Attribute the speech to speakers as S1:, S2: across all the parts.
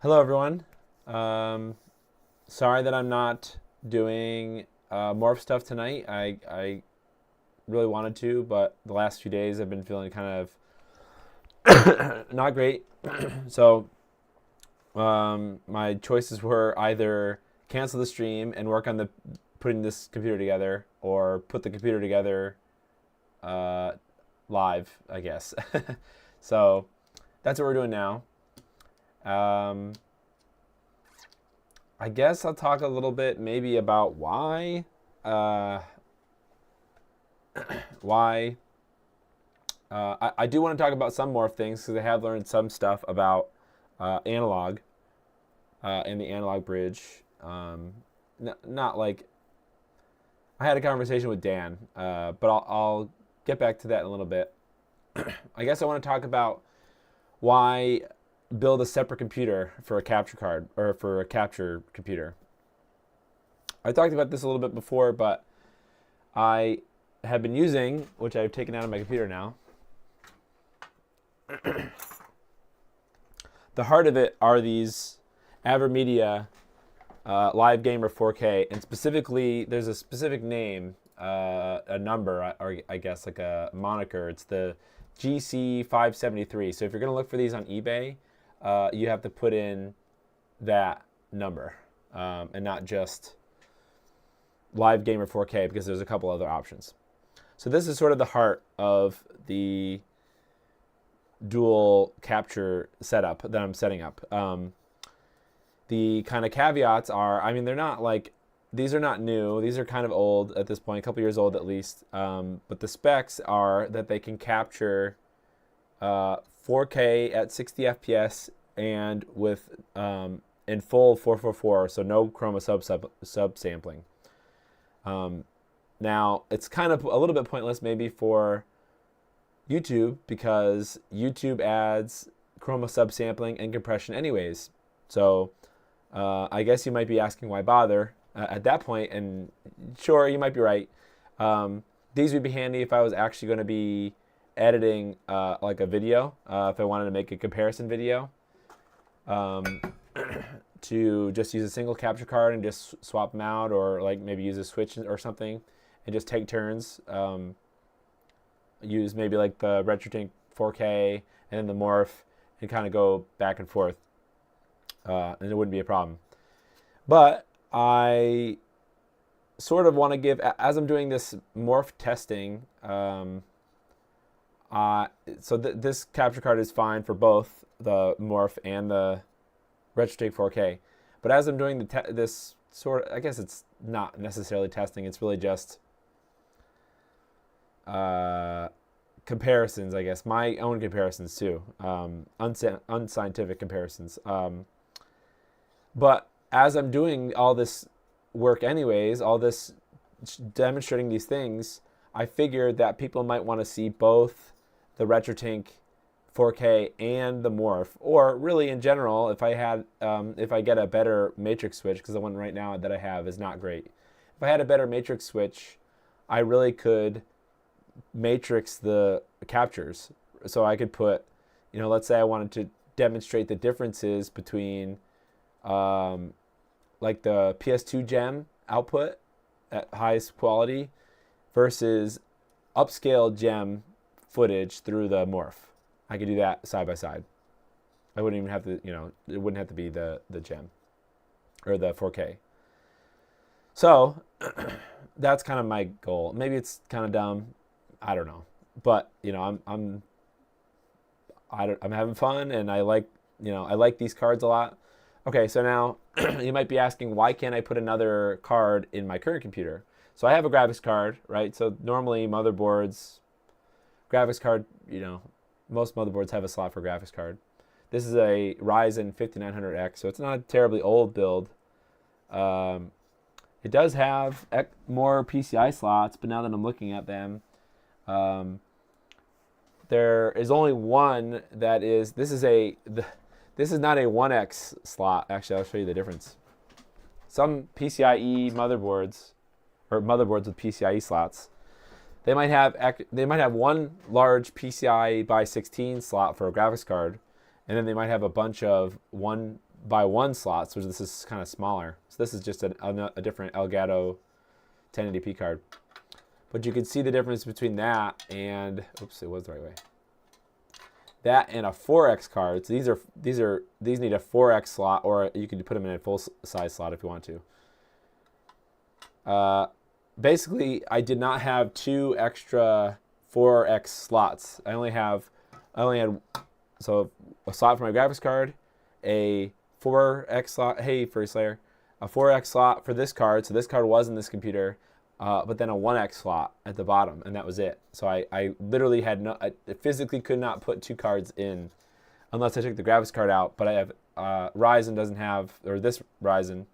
S1: Hello, everyone. Sorry that I'm not doing morph stuff tonight. I really wanted to, but the last few days I've been feeling kind of not great. So my choices were either cancel the stream and work on the putting this computer together, or put the computer together live, I guess. So that's what we're doing now. I guess I'll talk a little bit maybe about why why I do want to talk about some more things because I have learned some stuff about analog and the analog bridge. Not like I had a conversation with Dan, but I'll get back to that in a little bit. I guess I want to talk about why build a separate computer for a capture card or for a capture computer. I talked about this a little bit before, but I have been using, which I've taken out of my computer now. The heart of it are these AverMedia LiveGamer 4K, and specifically, there's a specific name, a number, or I guess like a moniker. It's the GC573. So if you're going to look for these on eBay, you have to put in that number and not just LiveGamer 4K, because there's a couple other options. So this is sort of the heart of the dual capture setup that I'm setting up. The kind of caveats are, I mean, they're not like, these are not new. These are kind of old at this point, a couple years old at least. But the specs are that they can capture 4K at 60 FPS and with in full 444, so no chroma subsampling. Now, it's kind of a little bit pointless maybe for YouTube, because YouTube adds chroma subsampling and compression anyways. So I guess you might be asking why bother at that point, and sure, you might be right. These would be handy if I was actually going to be editing like a video, if I wanted to make a comparison video, to just use a single capture card and just swap them out, or like maybe use a switch or something and just take turns. Use maybe like the RetroTink 4K and then the morph and kind of go back and forth, and it wouldn't be a problem. But I sort of want to give, as I'm doing this morph testing, this capture card is fine for both the morph and the RetroTink 4K. But as I'm doing this sort of, I guess it's not necessarily testing, it's really just comparisons, I guess, my own comparisons too, unscientific comparisons. But as I'm doing all this work anyways, all this demonstrating these things, I figured that people might want to see both the RetroTink 4K and the morph, or really in general, if I get a better matrix switch, because the one right now that I have is not great. If I had a better matrix switch, I really could matrix the captures. So I could put, let's say I wanted to demonstrate the differences between like the PS2 gem output at highest quality versus upscale gem footage through the morph. I could do that side by side. I wouldn't even have to, it wouldn't have to be the gem or the 4K. So that's kind of my goal. Maybe it's kind of dumb. I don't know. But, I'm having fun, and I like these cards a lot. Okay, so now you might be asking, why can't I put another card in my current computer? So I have a graphics card, right? So normally motherboards, graphics card, most motherboards have a slot for graphics card. This is a Ryzen 5900X, so it's not a terribly old build. It does have more PCIe slots, but now that I'm looking at them, there is only one that is. This is not a 1X slot. Actually, I'll show you the difference. Some PCIe motherboards, or motherboards with PCIe slots, they might have one large PCIe by 16 slot for a graphics card, and then they might have a bunch of 1 by 1 slot, so this is kind of smaller. So this is just a different Elgato 1080p card. But you can see the difference between that and, oops, it was the right way. That and a 4X card. So these need a 4X slot, or you could put them in a full size slot if you want to. Basically, I did not have 2 extra 4X slots. I only had so a slot for my graphics card, a 4X slot. Hey, Furry Slayer, a 4X slot for this card. So this card was in this computer. But then a 1X slot at the bottom, and that was it. So I literally had I physically could not put 2 cards in unless I took the graphics card out. But I have Ryzen doesn't have, or this Ryzen,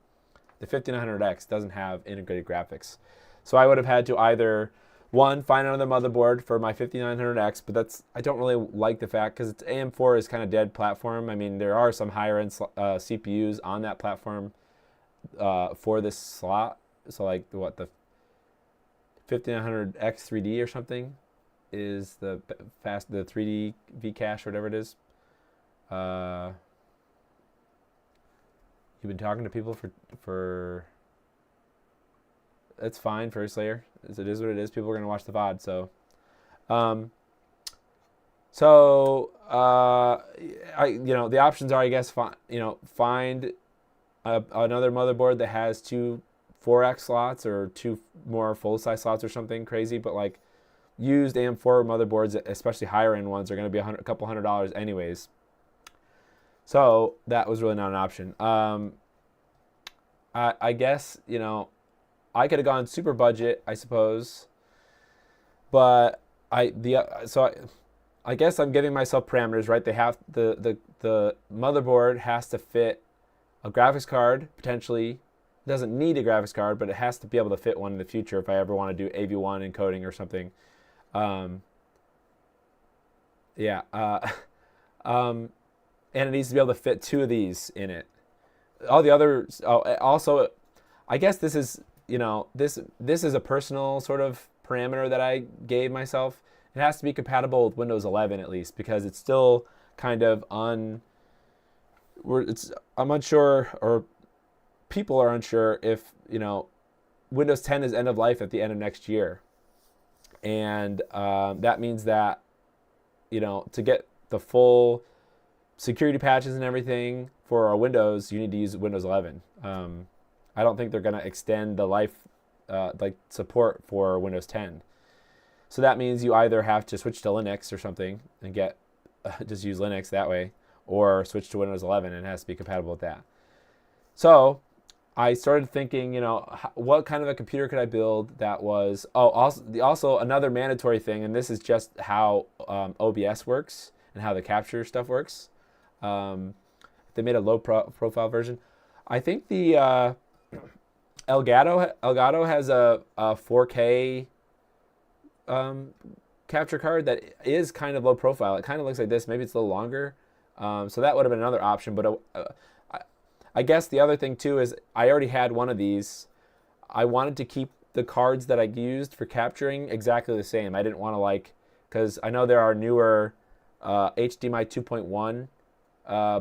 S1: the 5900X doesn't have integrated graphics. So I would have had to either, one, find another motherboard for my 5900X, but I don't really like the fact, because it's AM4 is kind of dead platform. I mean, there are some higher end CPUs on that platform for this slot. So like the 5900X 3D or something is the 3D V-cache or whatever it is. You've been talking to people for it's fine, First Slayer. It is what it is. People are gonna watch the VOD, so the options are, I guess, find another motherboard that has 2 4X slots or 2 more full-size slots or something crazy, but like used AM4 motherboards, especially higher-end ones, are going to be a couple $100 anyways. So that was really not an option. I guess, I could have gone super budget, I suppose, but I guess I'm giving myself parameters, right? They have the motherboard has to fit a graphics card potentially. Doesn't need a graphics card, but it has to be able to fit one in the future if I ever want to do AV1 encoding or something. And it needs to be able to fit 2 of these in it. All the others, also, I guess this is, this is a personal sort of parameter that I gave myself. It has to be compatible with Windows 11 at least, because it's still kind of I'm unsure, or people are unsure if Windows 10 is end of life at the end of next year, and that means that to get the full security patches and everything for our Windows, you need to use Windows 11. I don't think they're going to extend the life support for Windows 10. So that means you either have to switch to Linux or something and get just use Linux that way, or switch to Windows 11 and it has to be compatible with that. So I started thinking, what kind of a computer could I build that was, also another mandatory thing, and this is just how OBS works and how the capture stuff works. They made a low profile version. I think the Elgato has a 4K capture card that is kind of low profile. It kind of looks like this. Maybe it's a little longer. So that would have been another option, but I guess the other thing too is I already had one of these. I wanted to keep the cards that I used for capturing exactly the same. I didn't want to because I know there are newer HDMI 2.1,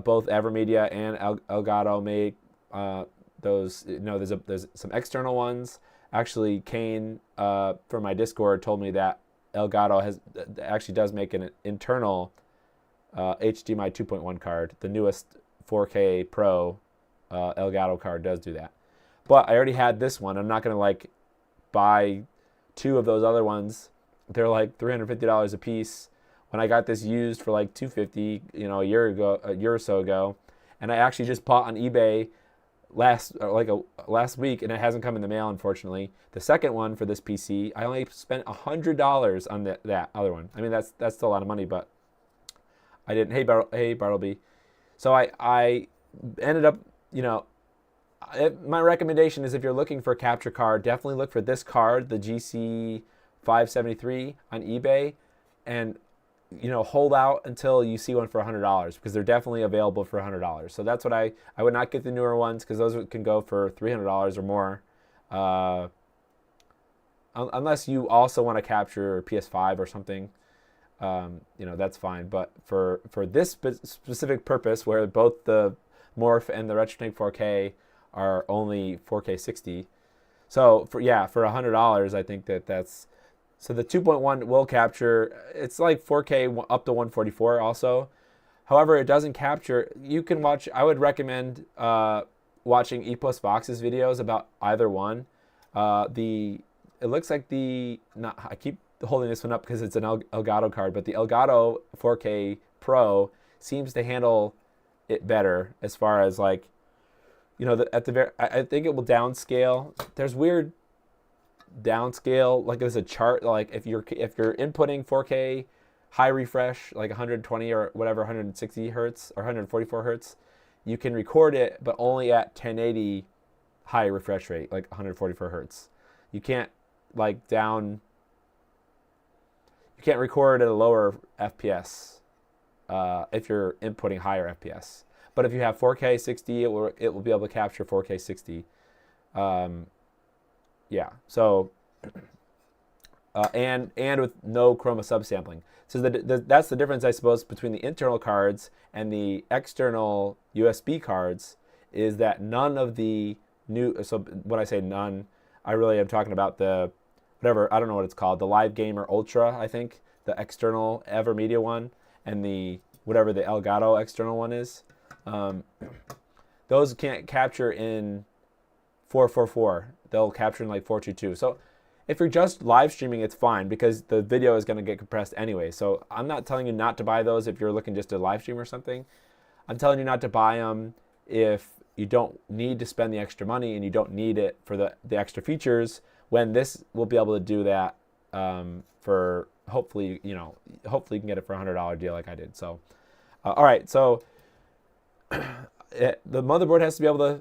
S1: both AverMedia and Elgato make those. There's some external ones. Actually, Kane from my Discord told me that Elgato actually does make an internal HDMI 2.1 card. The newest 4K Pro Elgato card does do that. But I already had this one. I'm not going to buy 2 of those other ones. They're like $350 a piece. When I got this used for $250, a year or so ago, and I actually just bought on eBay last week, and it hasn't come in the mail, unfortunately. The second one for this PC, I only spent $100 on that other one. I mean, that's still a lot of money, but I didn't. Hey Bartleby. So I ended up, my recommendation is if you're looking for a capture card, definitely look for this card, the GC573 on eBay, and hold out until you see one for $100, because they're definitely available for $100. So that's what I would not get the newer ones, because those can go for $300 or more, unless you also want to capture PS5 or something. That's fine. But for this specific purpose, where both the Morph and the Retrotink 4K are only 4K 60. So for $100, I think that's so the 2.1 will capture. It's like 4K up to 144 also. However, it doesn't capture. You can watch. I would recommend watching E plus Vox's videos about either one. It looks like I keep holding this one up because it's an Elgato card, but the Elgato 4K Pro seems to handle it better as far as like, I think it will downscale. There's weird downscale, like there's a chart, like if you're inputting 4K high refresh, like 120 or whatever, 160 hertz or 144 hertz, you can record it, but only at 1080 high refresh rate, like 144 hertz. You can't you can't record at a lower FPS if you're inputting higher FPS. But if you have 4K 60, it will be able to capture 4K 60. Yeah. So and with no chroma subsampling. So that's the difference, I suppose, between the internal cards and the external USB cards, is that none of the new. So when I say none, I really am talking about the whatever, I don't know what it's called, the LiveGamer Ultra, I think, the external AverMedia one, and the whatever the Elgato external one is. Those can't capture in 444. They'll capture in like 422. So if you're just live streaming, it's fine because the video is going to get compressed anyway. So I'm not telling you not to buy those if you're looking just to live stream or something. I'm telling you not to buy them if you don't need to spend the extra money and you don't need it for the extra features, when this will be able to do that for hopefully you can get it for a $100 deal like I did. So all right, so the motherboard has to be able to,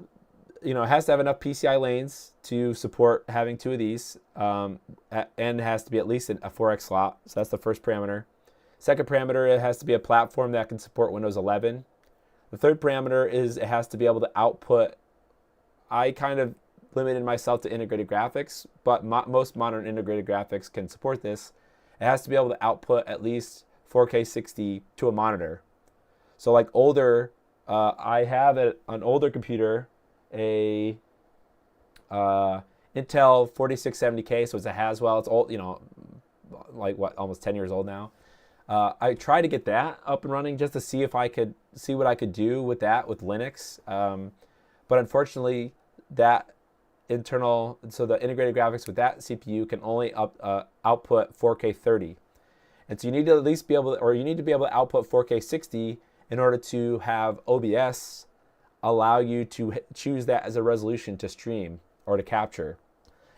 S1: it has to have enough PCI lanes to support having two of these, and it has to be at least a 4X slot. So that's the first parameter. Second parameter, it has to be a platform that can support Windows 11. The third parameter is it has to be able to output. I kind of limited myself to integrated graphics, but most modern integrated graphics can support this. It has to be able to output at least 4K 60 to a monitor. So like older, I have an older computer, a Intel 4670K, so it's a Haswell. It's old, like almost 10 years old now. I tried to get that up and running just to see if I could see what I could do with that with Linux, but unfortunately, that the integrated graphics with that CPU can only output 4K 30, and so you need to at least be able to, or you need to be able to output 4K 60 in order to have OBS allow you to choose that as a resolution to stream or to capture.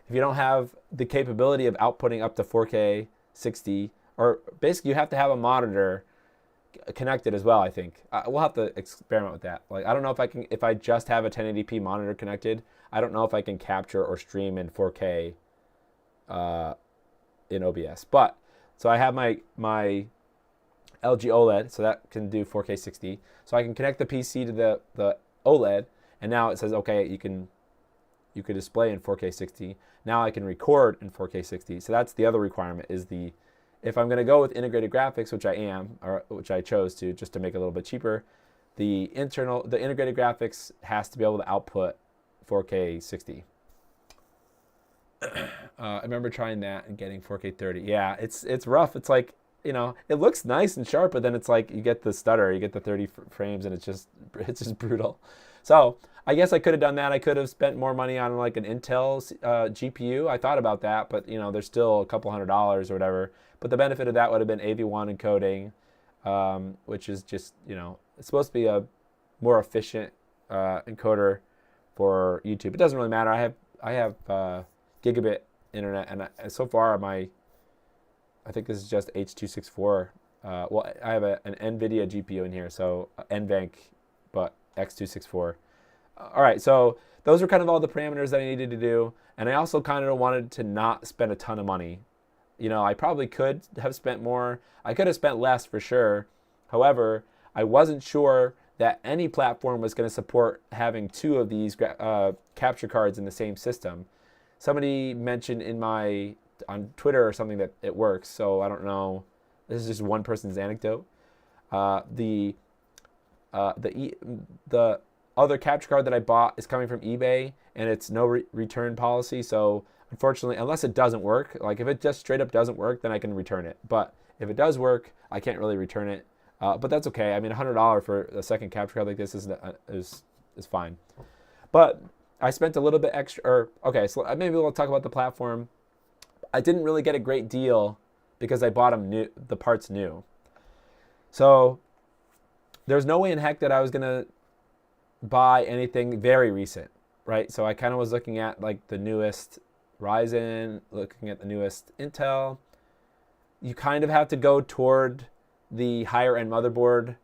S1: If you don't have the capability of outputting up to 4K 60, or basically you have to have a monitor connected as well, I think. We'll have to experiment with that. Like, I don't know if I just have a 1080p monitor connected, I don't know if I can capture or stream in 4K in OBS. But, so I have my LG OLED, so that can do 4K 60. So I can connect the PC to the OLED, and now it says, okay, you can display in 4K 60. Now I can record in 4K 60. So that's the other requirement, is if I'm going to go with integrated graphics, which I am, or which I chose to, just to make it a little bit cheaper, the integrated graphics has to be able to output 4K 60. I remember trying that and getting 4K 30. Yeah, it's rough. It's like, it looks nice and sharp, but then it's like you get the stutter, you get the 30 frames, and it's just brutal. So I guess I could have done that. I could have spent more money on like an Intel GPU. I thought about that, but there's still a couple $100 or whatever. But the benefit of that would have been AV1 encoding, which is just, it's supposed to be a more efficient encoder for YouTube. It doesn't really matter. I have gigabit internet, and so far I think this is just H.264. Well, I have an NVIDIA GPU in here, so NVENC, but X264. All right, so those are kind of all the parameters that I needed to do, and I also kind of wanted to not spend a ton of money. I probably could have spent more. I could have spent less for sure. However, I wasn't sure that any platform was going to support having two of these capture cards in the same system. Somebody mentioned on Twitter or something that it works, so I don't know. This is just one person's anecdote. The other capture card that I bought is coming from eBay, and it's no return policy. So unfortunately, unless it doesn't work, like if it just straight up doesn't work, then I can return it. But if it does work, I can't really return it. But that's okay. I mean, $100 for a second capture card like this is fine. But I spent a little bit extra. Okay, so maybe we'll talk about the platform. I didn't really get a great deal because I bought the parts new. So there's no way in heck that I was gonna buy anything very recent, right? So I kind of was looking at like the newest Ryzen, looking at the newest Intel. You kind of have to go toward the higher end motherboard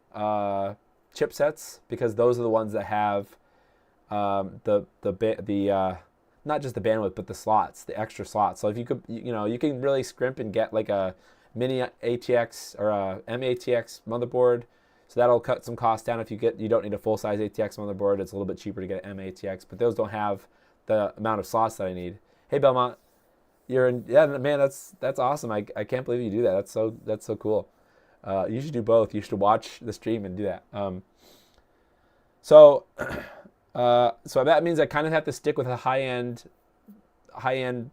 S1: chipsets because those are the ones that have the not just the bandwidth but the slots, the extra slots. So if you could, you can really scrimp and get like a mini ATX or a MATX motherboard. So that'll cut some costs down. If you don't need a full size ATX motherboard, it's a little bit cheaper to get an MATX, but those don't have the amount of slots that I need. Hey Belmont, yeah, man, that's awesome. I can't believe you do that. That's so cool. You should do both. You should watch the stream and do that. So that means I kind of have to stick with a high-end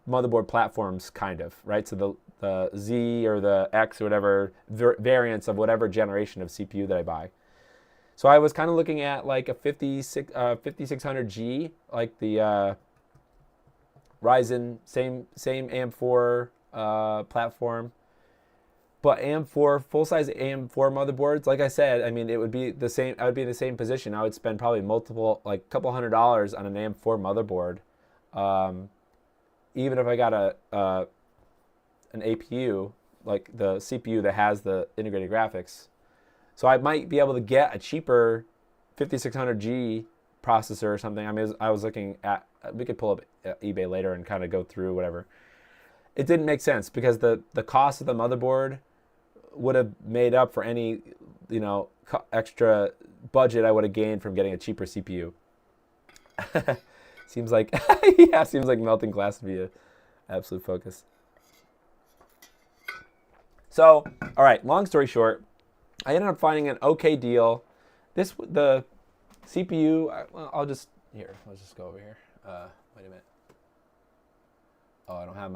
S1: motherboard platforms, kind of, right? So the Z or the X or whatever variants of whatever generation of CPU that I buy. So I was kind of looking at like a 5600G, like the Ryzen, same AM4 platform. But AM4, full-size AM4 motherboards, like I said, I mean, it would be the same. I would be in the same position. I would spend probably like couple $100 on an AM4 motherboard, even if I got an APU, like the CPU that has the integrated graphics. So I might be able to get a cheaper 5600G processor or something. I mean, I was looking at. We could pull up eBay later and kind of go through whatever. It didn't make sense because the cost of the motherboard would have made up for any, extra budget I would have gained from getting a cheaper CPU. Seems like melting glass would be an absolute focus. So, all right, long story short, I ended up finding an okay deal. The CPU, let's just go over here. Wait a minute. Oh, I don't have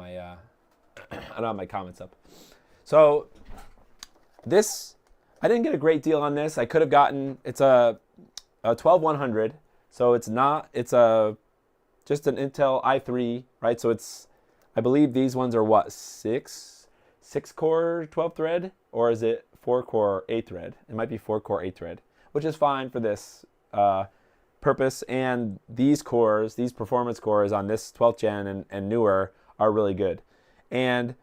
S1: my comments up. So I didn't get a great deal on this. I could have gotten, it's a 12100. So it's just an Intel i3, right? So I believe these ones are what, 6 core 12 thread, or is it 4 core 8 thread? It might be 4 core 8 thread, which is fine for this purpose. And these performance cores on this 12th gen and newer are really good, and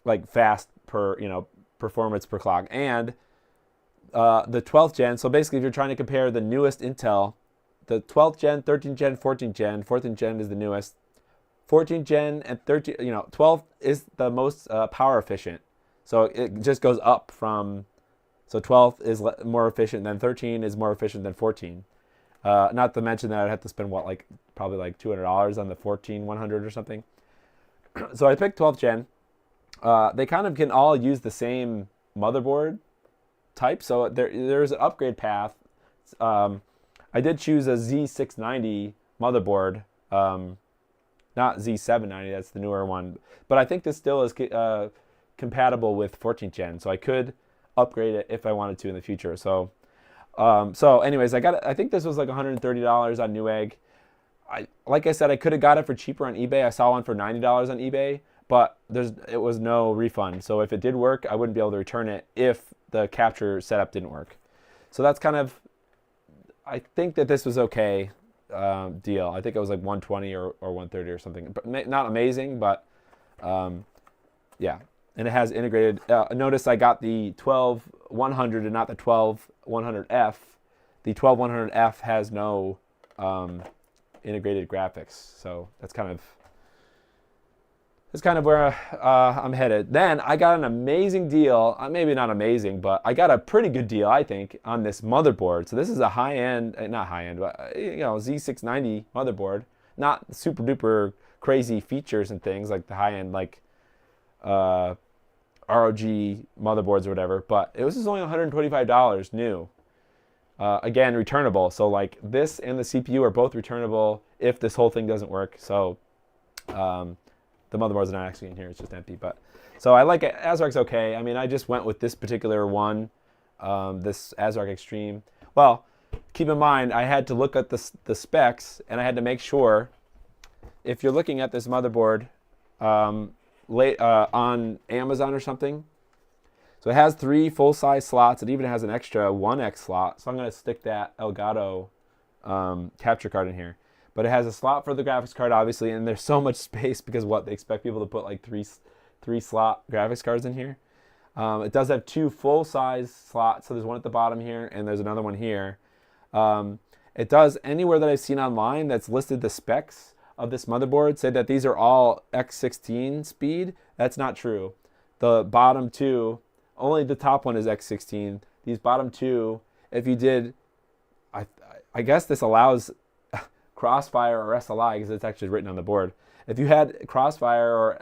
S1: like fast performance per clock. And the 12th gen, so basically if you're trying to compare the newest Intel, the 12th gen, 13th gen, 14th gen, 14th gen is the newest, 14th gen and 13, 12 is the most power efficient. So it just goes up from, so 12 is more efficient than 13 is more efficient than 14. Not to mention that I'd have to spend probably like $200 on the 14100 or something. So I picked 12th gen. They kind of can all use the same motherboard type, so there's an upgrade path. I did choose a Z690 motherboard, not Z790, that's the newer one. But I think this still is compatible with 14th gen, so I could upgrade it if I wanted to in the future. So anyways, I think this was like $130 on Newegg. Like I said, I could have got it for cheaper on eBay. I saw one for $90 on eBay, but it was no refund. So if it did work, I wouldn't be able to return it if the capture setup didn't work. So that's kind of, I think that this was okay deal. I think it was like 120 or 130 or something. But not amazing, but yeah. And it has integrated. Notice I got the 12100 and not the 12100F. The 12100F has no integrated graphics, so that's kind of where I'm headed. Then I got an amazing deal. Maybe not amazing, but I got a pretty good deal, I think, on this motherboard. So this is a high-end, not high-end, but Z690 motherboard. Not super duper crazy features and things like the high-end ROG motherboards or whatever, but it was just only $125 new. Again, returnable. So like this and the CPU are both returnable if this whole thing doesn't work. So the motherboard's not actually in here, it's just empty. But so I like it. ASRock's okay. I mean, I just went with this particular one, this ASRock Extreme. Well, keep in mind, I had to look at the specs, and I had to make sure, if you're looking at this motherboard on Amazon or something, so it has 3 full-size slots. It even has an extra 1X slot. So I'm going to stick that Elgato capture card in here. But it has a slot for the graphics card, obviously, and there's so much space because what, they expect people to put like three slot graphics cards in here. It does have 2 full-size slots. So there's one at the bottom here, and there's another one here. It does, anywhere that I've seen online that's listed the specs of this motherboard, say that these are all X16 speed. That's not true. The bottom 2, only the top one is X16. These bottom 2, if you did, I guess this allows Crossfire or SLI because it's actually written on the board. If you had Crossfire or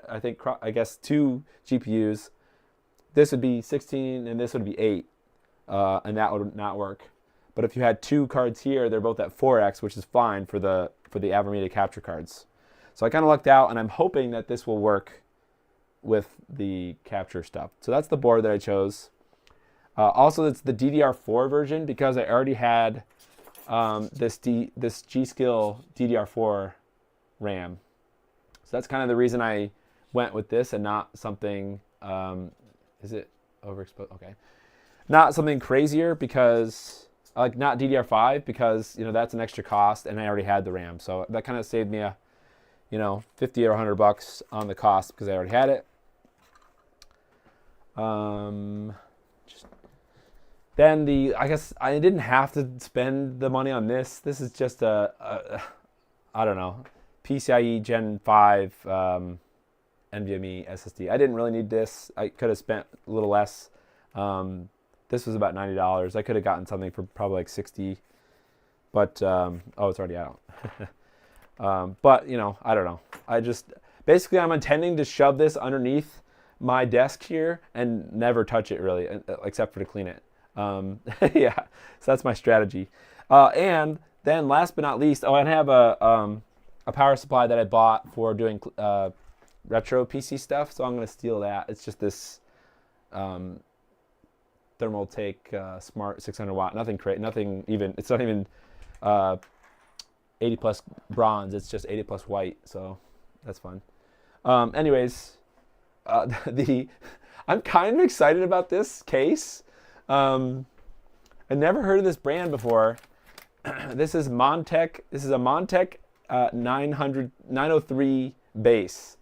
S1: I guess 2 GPUs, this would be 16 and this would be 8, and that would not work. But if you had 2 cards here, they're both at 4X, which is fine for the AverMedia capture cards. So I kind of lucked out, and I'm hoping that this will work with the capture stuff. So that's the board that I chose. Also, it's the DDR4 version because I already had this G.Skill DDR4 RAM. So that's kind of the reason I went with this and not something, is it overexposed? Okay. Not something crazier because, like not DDR5 because, you know, that's an extra cost and I already had the RAM. So that kind of saved me a, you know, 50 or $100 on the cost because I already had it. Then I guess I didn't have to spend the money on this. This is just I don't know, PCIe Gen 5 NVMe SSD. I didn't really need this. I could have spent a little less. This was about $90. I could have gotten something for probably like 60, but oh, it's already out. But you know, I don't know. Basically I'm intending to shove this underneath my desk here and never touch it really, except for to clean it. Yeah, so that's my strategy. And then last but not least, I have a power supply that I bought for doing retro PC stuff, so I'm going to steal that. It's just this Thermaltake Smart 600 watt, nothing even, it's not even 80 plus bronze, it's just 80 plus white, so that's fun. Anyways, I'm kind of excited about this case. I never heard of this brand before. This is Montech. This is a Montech 903 base.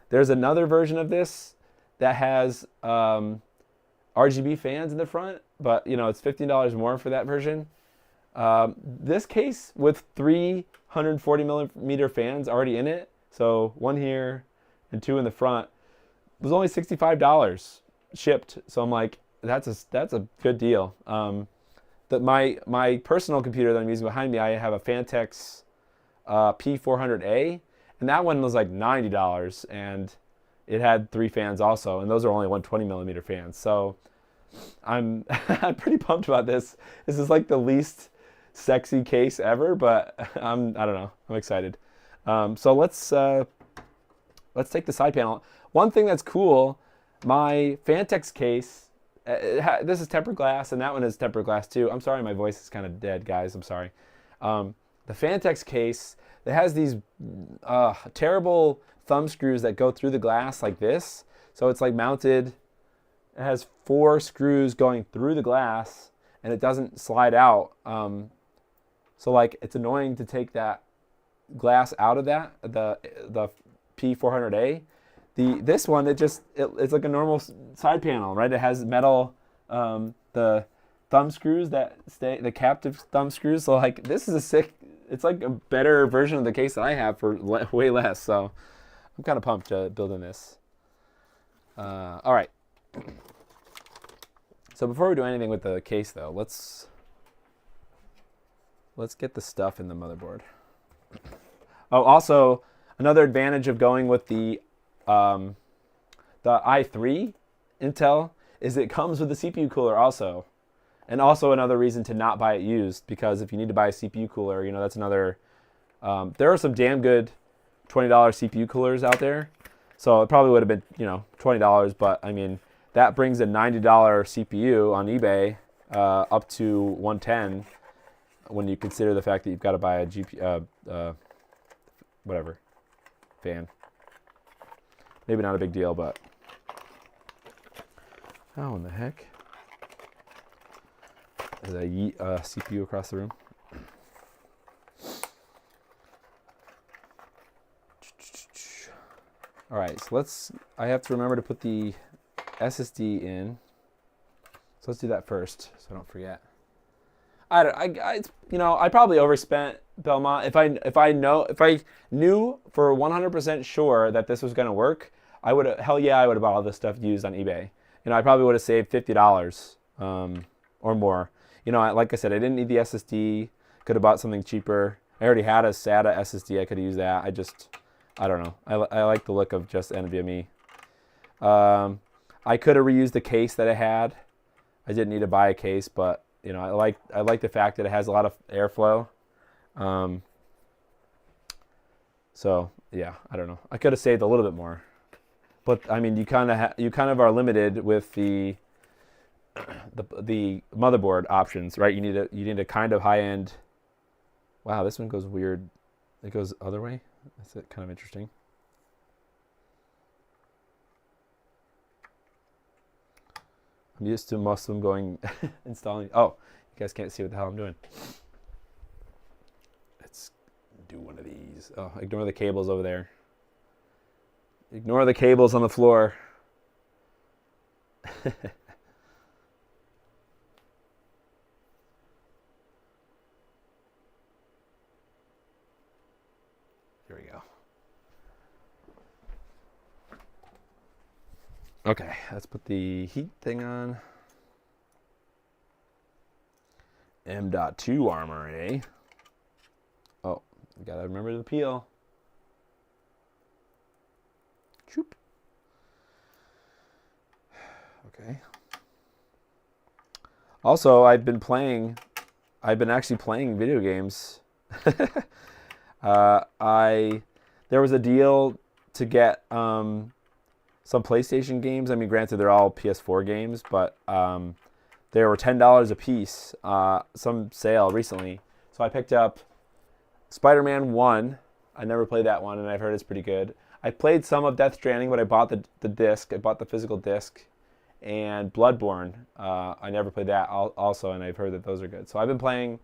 S1: There's another version of this that has RGB fans in the front, but you know it's $15 more for that version. This case with 340 millimeter fans already in it, so 1 here and 2 in the front, was only $65 shipped. So I'm like, that's a good deal. My personal computer that I'm using behind me, I have a Fantex P400A, and that one was like $90, and it had 3 fans also, and those are only 120 millimeter fans. So I'm pretty pumped about this. This is like the least sexy case ever, but I don't know. I'm excited. So let's take the side panel. One thing that's cool, my Fantex case, this is tempered glass, and that one is tempered glass too. I'm sorry, my voice is kind of dead, guys. I'm sorry. The Fantex case, it has these terrible thumb screws that go through the glass like this. So it's like mounted. It has 4 screws going through the glass, and it doesn't slide out. So like it's annoying to take that glass out of that, the P400A. This one, it's like a normal side panel, right? It has metal, the thumb screws that stay, the captive thumb screws. So like this is a sick, it's like a better version of the case that I have for way less. So I'm kind of pumped to building this. All right. So before we do anything with the case though, let's get the stuff in the motherboard. Oh, also another advantage of going with the i3 Intel is it comes with a CPU cooler also. And also another reason to not buy it used, because if you need to buy a CPU cooler, you know, that's another. There are some damn good $20 CPU coolers out there, so it probably would have been, you know, $20. But I mean, that brings a $90 CPU on eBay up to 110 when you consider the fact that you've got to buy a whatever fan. Maybe not a big deal, but how in the heck? There's a CPU across the room. All right, so I have to remember to put the SSD in. So let's do that first, so I don't forget. You know, I probably overspent, Belmont. If I knew for 100% sure that this was going to work, I would have, hell yeah, I would have bought all this stuff used on eBay. You know, I probably would have saved $50 or more. You know, like I said, I didn't need the SSD. Could have bought something cheaper. I already had a SATA SSD. I could have used that. I don't know. I like the look of just NVMe. I could have reused the case that I had. I didn't need to buy a case, but you know, I like the fact that it has a lot of airflow. So yeah, I don't know. I could have saved a little bit more, but I mean, you kind of are limited with the motherboard options, right? You need a kind of high end. Wow, this one goes weird. It goes the other way. That's kind of interesting. I'm used to most of them going installing. Oh, you guys can't see what the hell I'm doing. Let's do one of these. Oh, ignore the cables over there. Ignore the cables on the floor. Here we go. Okay, let's put the heat thing on. M.2 armor, eh? Oh, gotta remember the peel. Choop. Okay. Also, I've been actually playing video games. There was a deal to get some PlayStation games. I mean, granted, they're all PS4 games, but they were $10 a piece. Some sale recently, so I picked up Spider-Man 1. I never played that one, and I've heard it's pretty good. I played some of Death Stranding, but I bought the disc. I bought the physical disc, and Bloodborne. I never played that also, and I've heard that those are good. So I've been playing.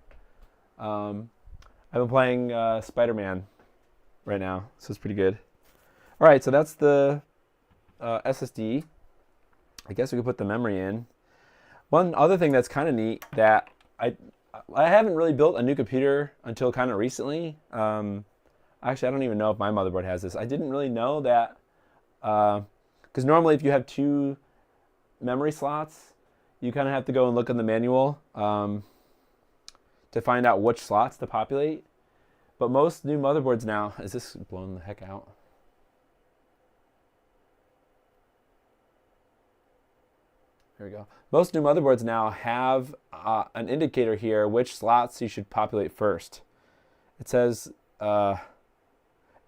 S1: Spider-Man right now, so it's pretty good. All right, so that's the SSD. I guess we could put the memory in. One other thing that's kind of neat that I haven't really built a new computer until kind of recently. Actually, I don't even know if my motherboard has this. I didn't really know that because normally if you have two memory slots, you kind of have to go and look in the manual to find out which slots to populate. But most new motherboards now, is this blown the heck out? There we go. Most new motherboards now have an indicator here which slots you should populate first. It says A2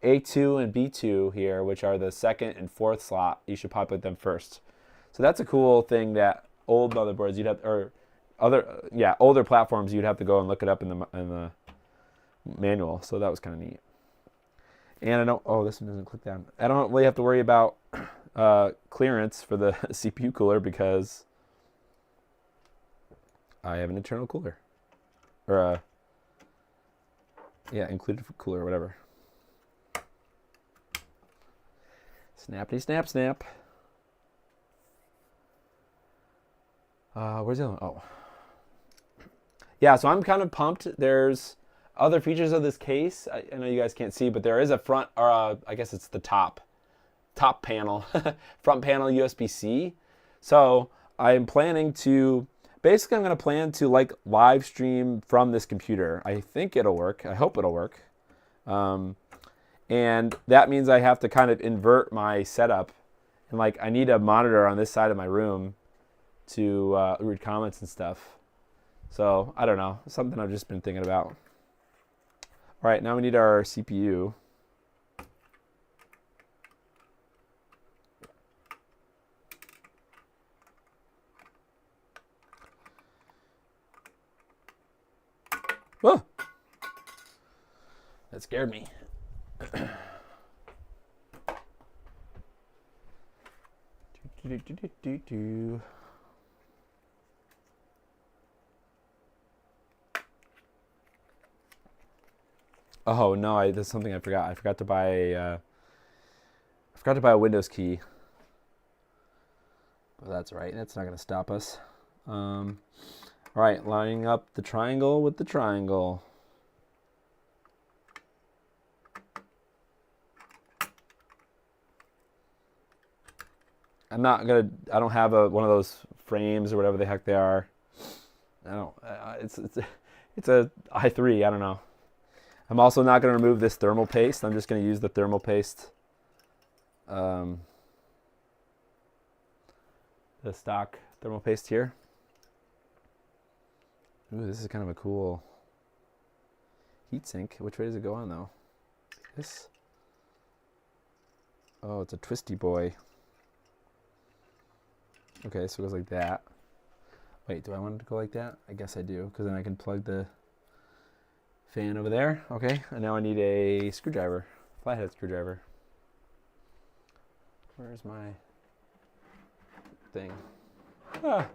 S1: and B2 here, which are the second and fourth slot. You should populate them first. So that's a cool thing that old motherboards you'd have, or older platforms you'd have to go and look it up in the manual. So that was kind of neat. And this one doesn't click down. I don't really have to worry about clearance for the CPU cooler because I have an internal cooler, or included cooler or whatever. Snappity snap snap. Where's the other one? Oh, yeah. So I'm kind of pumped. There's other features of this case. I know you guys can't see, but there is a front, or I guess it's the top panel, front panel USB-C. So I'm planning to, basically I'm going to plan to like live stream from this computer. I think it'll work. I hope it'll work. And that means I have to kind of invert my setup. And like I need a monitor on this side of my room to read comments and stuff. So I don't know, something I've just been thinking about. All right, now we need our CPU. Whoa! That scared me. Oh no, that's something I forgot. I forgot to buy a Windows key. Well, that's right. That's not going to stop us. All right, lining up the triangle with the triangle. I don't have one of those frames or whatever the heck they are. I don't. It's a i3. I don't know. I'm also not going to remove this thermal paste. I'm just going to use the thermal paste. The stock thermal paste here. Ooh, this is kind of a cool heatsink. Which way does it go on though? This? Oh, it's a twisty boy. Okay, so it goes like that. Wait, do I want it to go like that? I guess I do, because then I can plug the fan over there. Okay, and now I need a screwdriver, flathead screwdriver. Where's my thing? Ah.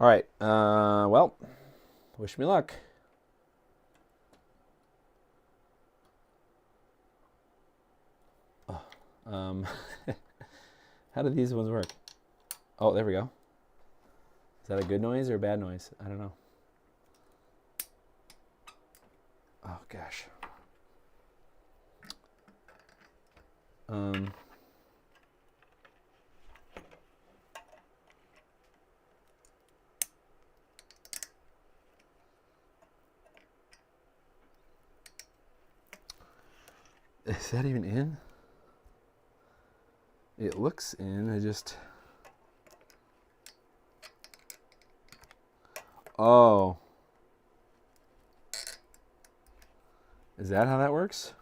S1: All right, well, wish me luck. How do these ones work? Oh, there we go. Is that a good noise or a bad noise? I don't know. Oh gosh. Is that even in? It looks in. I just... Oh. Is that how that works?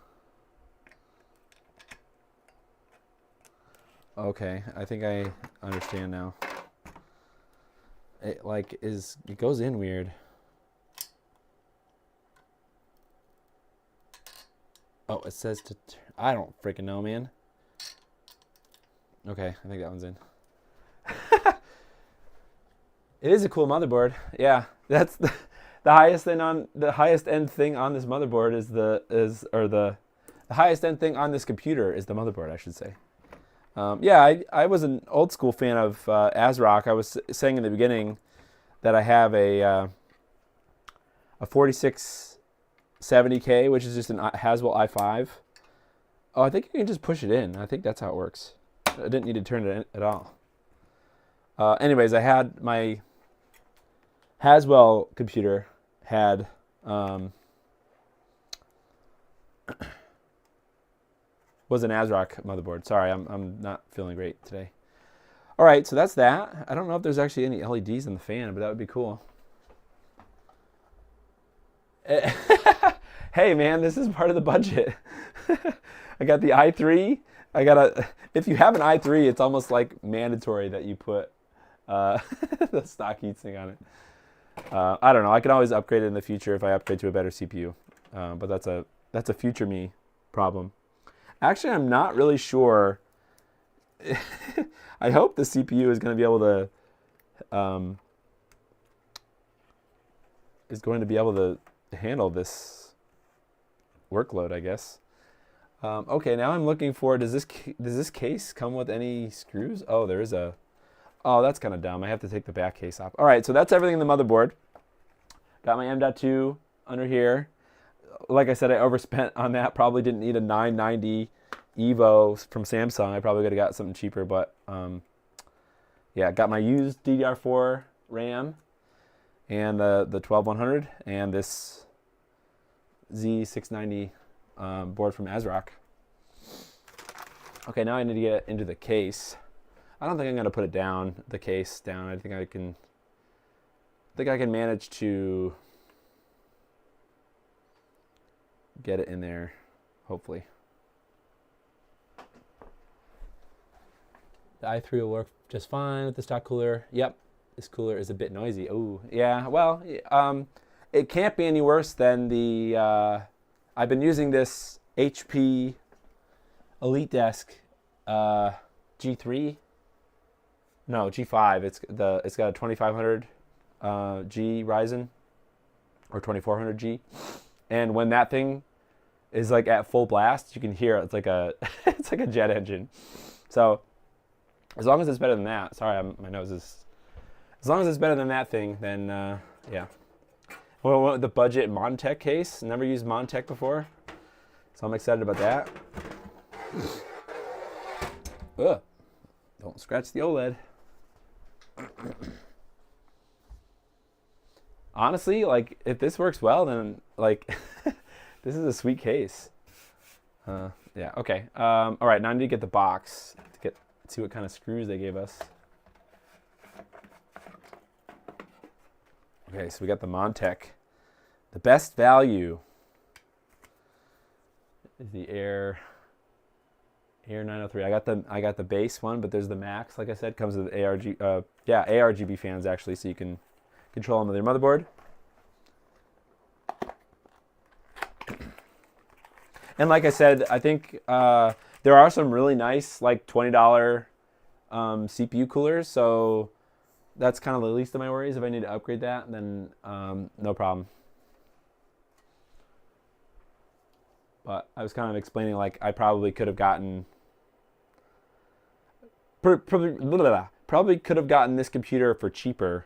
S1: Okay, I think I understand now. It it goes in weird. Oh, it says to... I don't freaking know, man. Okay, I think that one's in. It is a cool motherboard. Yeah, that's the highest end thing on this motherboard the highest end thing on this computer is the motherboard, I should say. Yeah, I was an old school fan of ASRock. I was saying in the beginning that I have a 4670K, which is just an Haswell i5. Oh, I think you can just push it in. I think that's how it works. I didn't need to turn it in at all. Anyways, I had my Haswell computer had was an ASRock motherboard. Sorry, I'm not feeling great today. All right, so that's that. I don't know if there's actually any LEDs in the fan, but that would be cool. Hey man, this is part of the budget. I got the i3. If you have an i3, it's almost like mandatory that you put the stock heatsink on it. I don't know. I can always upgrade it in the future if I upgrade to a better CPU. But that's a future me problem. Actually, I'm not really sure. I hope the CPU is going to be able to handle this workload, I guess. Okay, now I'm looking for, does this case come with any screws? Oh, there is a... Oh, that's kind of dumb. I have to take the back case off. All right, so that's everything in the motherboard. Got my M.2 under here. Like I said, I overspent on that. Probably didn't need a 990 Evo from Samsung. I probably could have got something cheaper, but yeah, got my used DDR4 RAM and the 12100 and this Z690 board from ASRock. Okay, now I need to get into the case. I don't think I'm gonna put it down, the case down. I think I can manage to get it in there, hopefully. The i3 will work just fine with the stock cooler. Yep, this cooler is a bit noisy. Oh, yeah, well, it can't be any worse than the, I've been using this HP Elite Desk G3. No, G5. It's got a 2500 G Ryzen or 2400G, and when that thing is like at full blast, you can hear it. It's like a it's like a jet engine. So as long as it's better than that, sorry, my nose is. As long as it's better than that thing, then yeah. Well, the budget Montech case. Never used Montech before, so I'm excited about that. Ugh. Don't scratch the OLED. Honestly, like, if this works well, then like this is a sweet case. Yeah, okay. All right, now I need to get the box to see what kind of screws they gave us. Okay, so we got the Montech. The best value is the Air 903. I got the base one, but there's the Max. Like I said, comes with ARGB fans actually, so you can control them with your motherboard. And like I said, I think there are some really nice, like $20 CPU coolers. So that's kind of the least of my worries. If I need to upgrade that, then no problem. But I was kind of explaining, like, I probably could have gotten probably could have gotten this computer for cheaper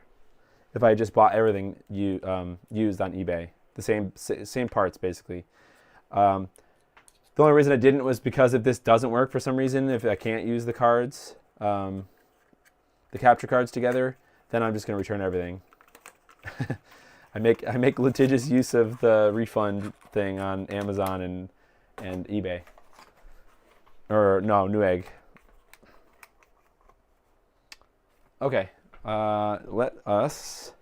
S1: if I just bought everything used on eBay. The same parts, basically. The only reason I didn't was because if this doesn't work for some reason, if I can't use the cards, the capture cards together, then I'm just going to return everything. I make litigious use of the refund thing on Amazon and eBay. Or no, Newegg. Okay, let us.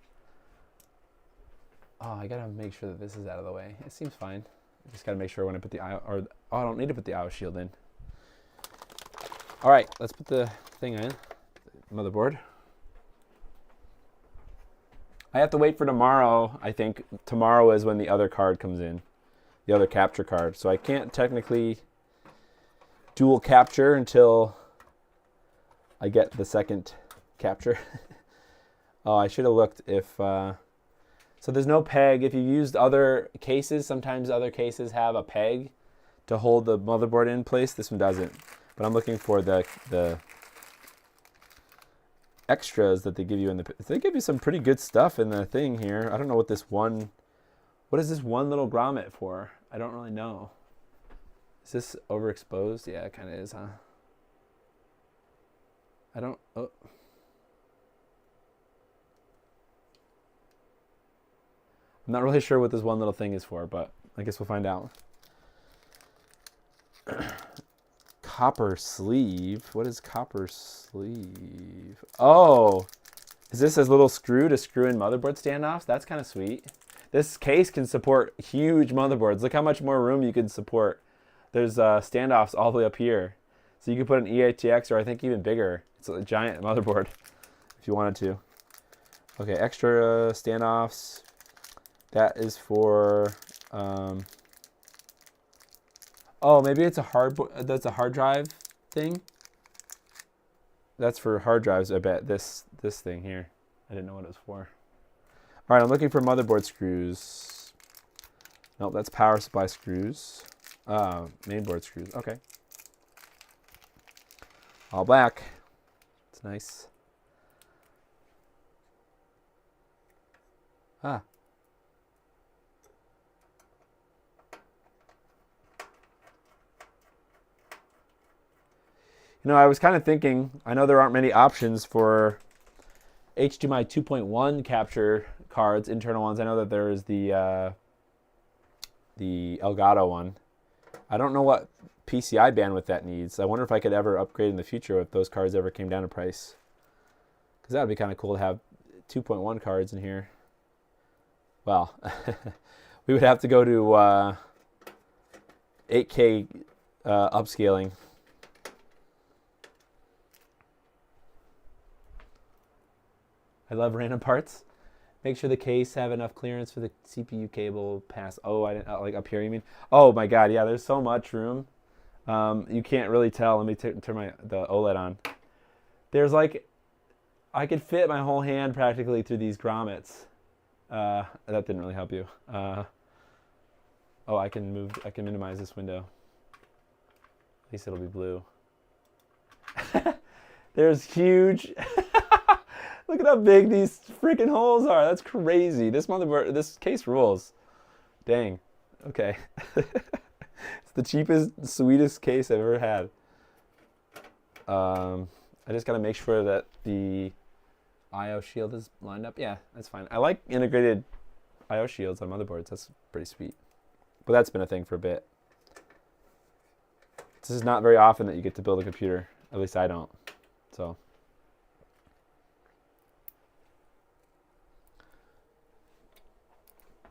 S1: Oh, I gotta make sure that this is out of the way. It seems fine. I just gotta make sure when I put the I don't need to put the IO shield in. All right, let's put the thing in. Motherboard. I have to wait for tomorrow. I think tomorrow is when the other card comes in, the other capture card. So I can't technically dual capture until I get the second capture. Oh, I should have looked if. So there's no peg. If you've used other cases, sometimes other cases have a peg to hold the motherboard in place. This one doesn't. But I'm looking for the extras that they give you in the. They give you some pretty good stuff in the thing here. I don't know what this one. What is this one little grommet for? I don't really know. Is this overexposed? Yeah, it kind of is, huh? I don't. Oh. I'm not really sure what this one little thing is for, but I guess we'll find out. Copper sleeve. What is copper sleeve? Oh, is this a little screw to screw in motherboard standoffs? That's kind of sweet. This case can support huge motherboards. Look how much more room you can support. There's standoffs all the way up here. So you could put an EATX or I think even bigger. It's a giant motherboard if you wanted to. Okay, extra standoffs. That is for, oh, maybe it's that's a hard drive thing. That's for hard drives, I bet. This thing here. I didn't know what it was for. All right, I'm looking for motherboard screws. Nope, that's power supply screws. Mainboard screws, okay. All black. It's nice. Ah. You know, I was kind of thinking, I know there aren't many options for HDMI 2.1 capture cards, internal ones. I know that there is the Elgato one. I don't know what PCI bandwidth that needs. I wonder if I could ever upgrade in the future if those cards ever came down in price. Because that would be kind of cool to have 2.1 cards in here. Well, we would have to go to 8K upscaling. I love random parts. Make sure the case have enough clearance for the CPU cable pass. Oh, I didn't like up here. You mean? Oh my God, yeah. There's so much room. You can't really tell. Let me turn the OLED on. There's like, I could fit my whole hand practically through these grommets. That didn't really help you. Oh, I can minimize this window. At least it'll be blue. There's huge. Look at how big these freaking holes are. That's crazy. This motherboard, this case rules. Dang. Okay. It's the cheapest, sweetest case I've ever had. I just got to make sure that the I/O shield is lined up. Yeah, that's fine. I like integrated I/O shields on motherboards. That's pretty sweet. But that's been a thing for a bit. This is not very often that you get to build a computer. At least I don't. So.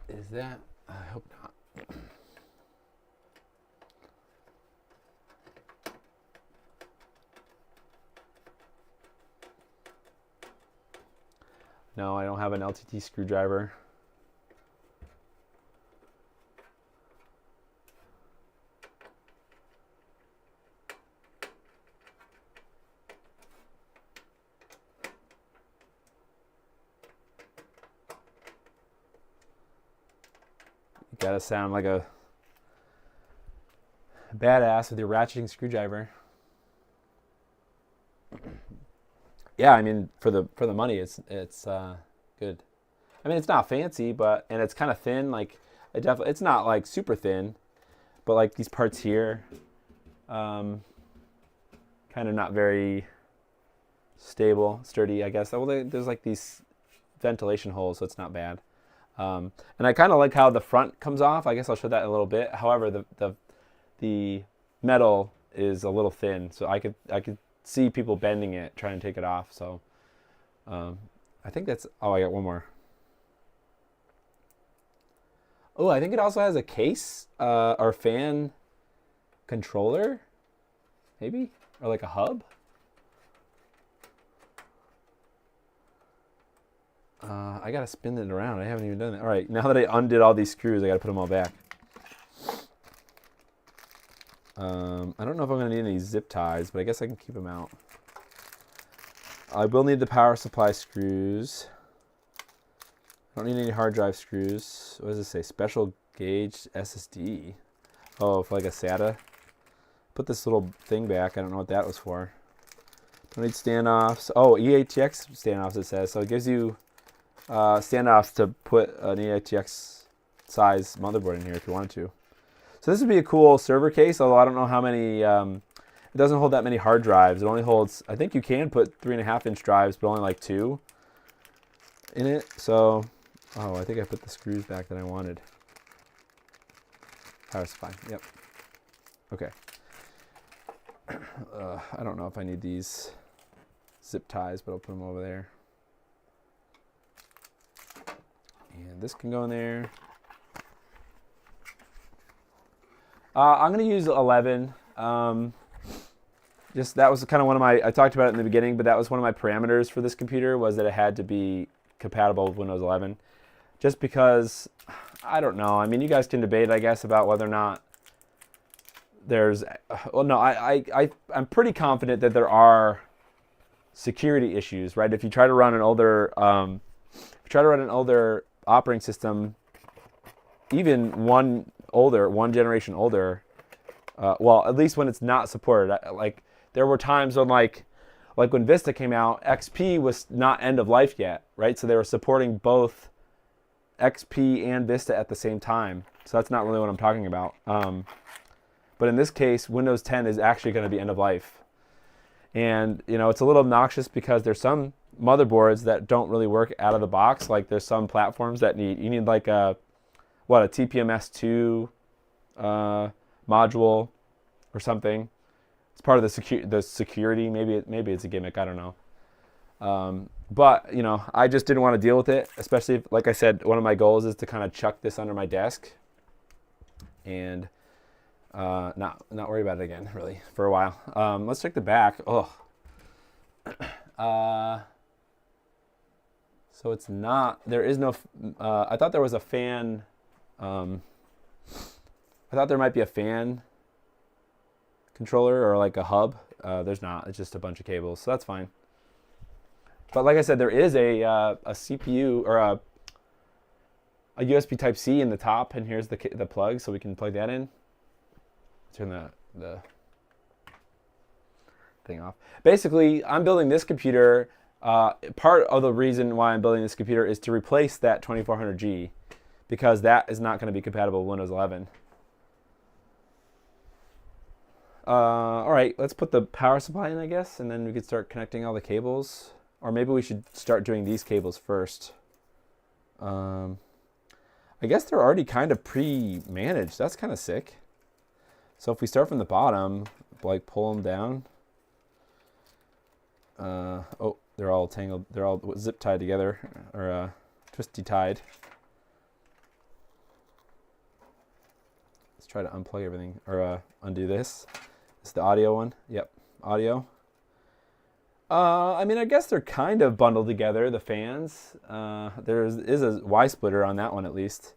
S1: Is that? I hope not. No, I don't have an LTT screwdriver. Gotta sound like a badass with your ratcheting screwdriver. Yeah, I mean for the money, it's good. I mean it's not fancy, but and it's kind of thin. Like it's not like super thin, but like these parts here, kind of not very stable, sturdy. I guess. Well, there's like these ventilation holes, so it's not bad. And I kind of like how the front comes off. I guess I'll show that in a little bit. However, the metal is a little thin, so I could see people bending it, trying to take it off. So I think that's. Oh, I got one more. Oh, I think it also has a case or fan controller, maybe, or like a hub. I gotta spin it around. I haven't even done that. All right, now that I undid all these screws, I gotta put them all back. I don't know if I'm gonna need any zip ties, but I guess I can keep them out. I will need the power supply screws. I don't need any hard drive screws. What does it say? Special gauge SSD. Oh, for like a SATA. Put this little thing back. I don't know what that was for. Don't need standoffs. Oh, EATX standoffs it says. So it gives you standoffs to put an EATX size motherboard in here if you wanted to. So this would be a cool server case, although I don't know how many, it doesn't hold that many hard drives. It only holds, I think you can put 3.5-inch drives, but only like 2 in it. So, oh, I think I put the screws back that I wanted. Oh, that's fine, yep. Okay. I don't know if I need these zip ties, but I'll put them over there. And this can go in there. I'm going to use 11. Just that was kind of one of my, I talked about it in the beginning, but that was one of my parameters for this computer was that it had to be compatible with Windows 11. Just because, I don't know. I mean, you guys can debate, I guess, about whether or not there's, well, no, I'm pretty confident that there are security issues, right? If you try to run an older, operating system, even one generation older, well, at least when it's not supported. Like there were times when like when Vista came out, XP was not end of life yet, right? So they were supporting both XP and Vista at the same time. So that's not really what I'm talking about. But in this case, Windows 10 is actually going to be end of life. And you know, it's a little obnoxious because there's some motherboards that don't really work out of the box. Like there's some platforms that you need like a TPMS2 module, or something. It's part of the security. Maybe it's a gimmick. I don't know. But you know, I just didn't want to deal with it, especially if, like I said, one of my goals is to kind of chuck this under my desk and not worry about it again, really, for a while. Let's check the back. Oh. So it's not, there is no, I thought there was a fan, I thought there might be a fan controller or like a hub. There's not, it's just a bunch of cables, so that's fine. But like I said, there is a CPU or a USB Type-C in the top, and here's the plug, so we can plug that in. Turn the thing off. Basically, I'm building this computer. Part of the reason why I'm building this computer is to replace that 2400G, because that is not going to be compatible with Windows 11. All right, let's put the power supply in, I guess, and then we could start connecting all the cables. Or maybe we should start doing these cables first. I guess they're already kind of pre-managed. That's kind of sick. So if we start from the bottom, like pull them down. Oh, they're all tangled. They're all zip tied together, or twisty tied. Let's try to unplug everything, or undo this. It's the audio one. Yep, audio. I mean, I guess they're kind of bundled together, the fans. There is a Y splitter on that one, at least.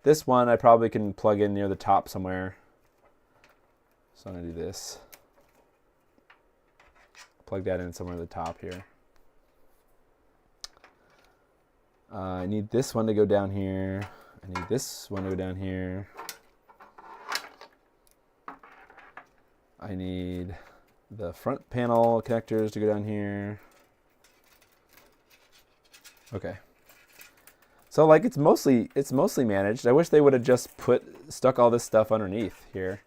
S1: This one I probably can plug in near the top somewhere. So I'm going to do this. Plug that in somewhere at the top here. I need this one to go down here. I need this one to go down here. I need the front panel connectors to go down here. Okay. So like it's mostly managed. I wish they would have just stuck all this stuff underneath here,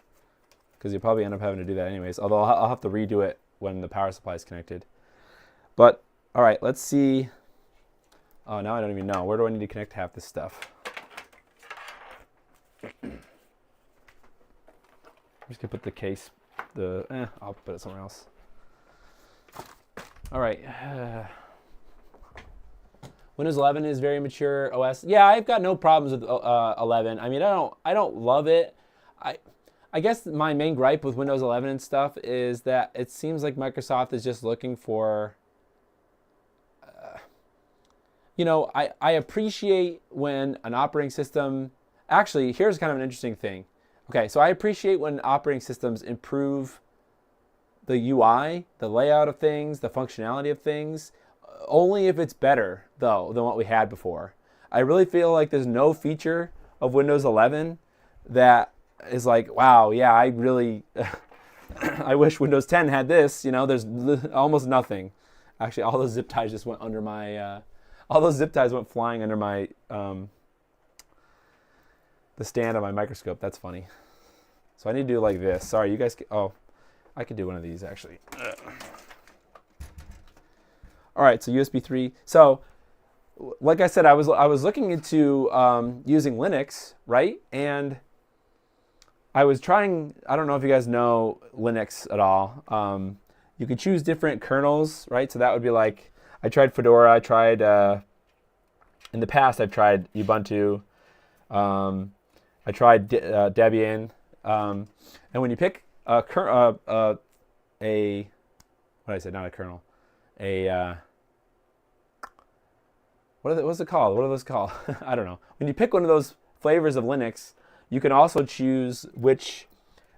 S1: because you'll probably end up having to do that anyways. Although I'll have to redo it when the power supply is connected. But all right, let's see. Oh, now I don't even know. Where do I need to connect half this stuff? I'm just gonna put the case. I'll put it somewhere else. All right. Windows 11 is very mature OS. Yeah, I've got no problems with 11. I mean, I don't love it. I guess my main gripe with Windows 11 and stuff is that it seems like Microsoft is just looking for, you know, I appreciate when an operating system, actually, here's kind of an interesting thing. Okay, so I appreciate when operating systems improve the UI, the layout of things, the functionality of things, only if it's better, though, than what we had before. I really feel like there's no feature of Windows 11 that is like, wow, yeah, I really, I wish Windows 10 had this. You know, there's almost nothing. Actually, all those zip ties just went under my, all those zip ties went flying under my, the stand of my microscope. That's funny. So I need to do like this. Sorry, you guys. Oh, I could do one of these actually. All right, so USB 3. So, like I said, I was looking into using Linux, right? And I was trying. I don't know if you guys know Linux at all. You could choose different kernels, right? So that would be like, I tried Fedora. I tried in the past. I've tried Ubuntu. I tried Debian, and when you pick what did I say? Not a kernel, what's it called? What are those called? I don't know. When you pick one of those flavors of Linux, you can also choose which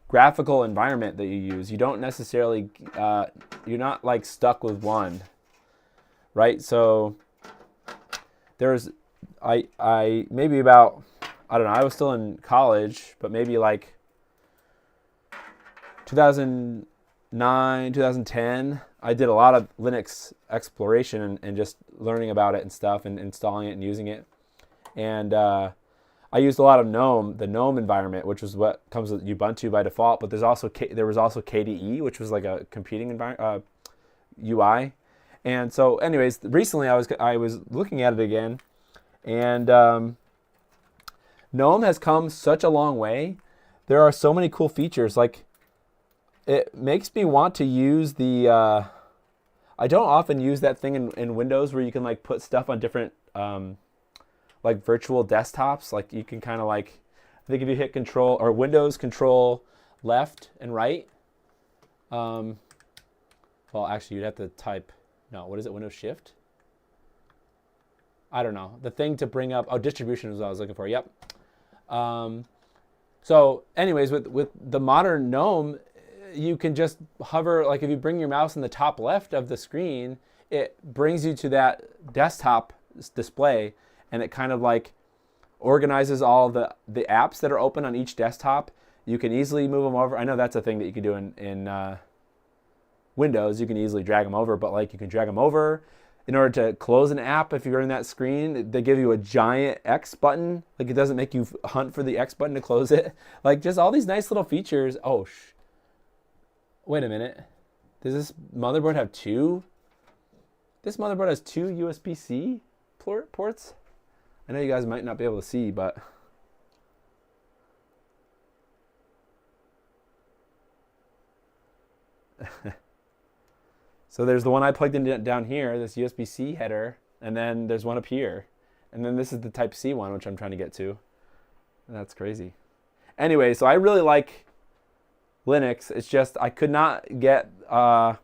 S1: graphical environment that you use. You don't necessarily, you're not like stuck with one, right? So there's, I maybe about, I don't know, I was still in college, but maybe like 2009, 2010, I did a lot of Linux exploration and just learning about it and stuff and installing it and using it. And I used a lot of GNOME, the GNOME environment, which was what comes with Ubuntu by default, but there was also KDE, which was like a competing environment, UI. And so anyways, recently I was looking at it again, and GNOME has come such a long way. There are so many cool features. Like it makes me want to use the, I don't often use that thing in Windows where you can like put stuff on different, like virtual desktops. Like you can kind of like, I think if you hit Control or Windows Control left and right, well, actually you'd have to type, no, what is it, Windows Shift? I don't know. The thing to bring up, distribution is what I was looking for, yep. So anyways, with the modern GNOME, you can just hover, like if you bring your mouse in the top left of the screen, it brings you to that desktop display, and it kind of like organizes all the apps that are open on each desktop. You can easily move them over. I know that's a thing that you can do in Windows. You can easily drag them over, but like you can drag them over. In order to close an app, if you're in that screen, they give you a giant X button. Like it doesn't make you hunt for the X button to close it. Like just all these nice little features. Oh, wait a minute. Does this motherboard have two? This motherboard has two USB-C ports? I know you guys might not be able to see, but so there's the one I plugged in down here, this USB-C header, and then there's one up here. And then this is the Type-C one, which I'm trying to get to. And that's crazy. Anyway, so I really like Linux. It's just I could not get, I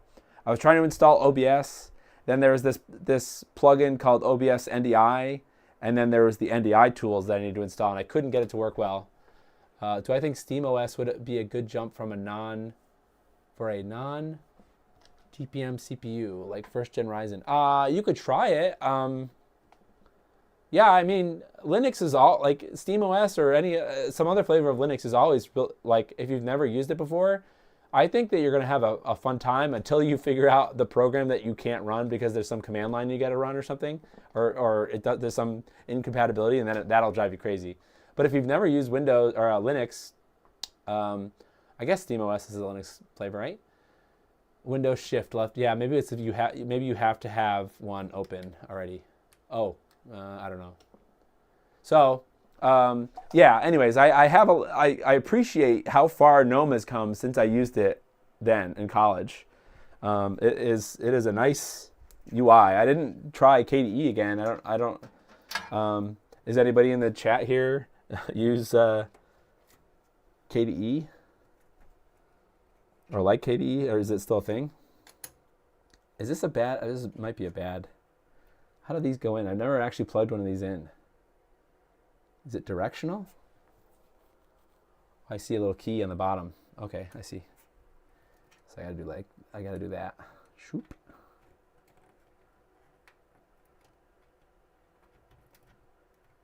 S1: was trying to install OBS. Then there was this plugin called OBS NDI. And then there was the NDI tools that I needed to install, and I couldn't get it to work well. Do I think SteamOS would be a good jump from a non TPM CPU, like first gen Ryzen? You could try it. Yeah, I mean, Linux is all like SteamOS or any some other flavor of Linux is always like, if you've never used it before, I think that you're going to have a fun time until you figure out the program that you can't run because there's some command line you got to run or something, or there's some incompatibility, and then that'll drive you crazy. But if you've never used Windows or Linux, I guess SteamOS is a Linux flavor, right? Windows Shift left. Yeah, maybe it's if you have, maybe you have to have one open already. Oh, I don't know. So. Yeah, anyways, I appreciate how far GNOME has come since I used it then in college. It is a nice UI. I didn't try KDE again. I don't is anybody in the chat here use KDE or like KDE, or is it still a thing? Is this a bad, this might be a bad. How do these go in? I've never actually plugged one of these in. Is it directional? I see a little key on the bottom. Okay, I see. So I gotta do that. Shoop.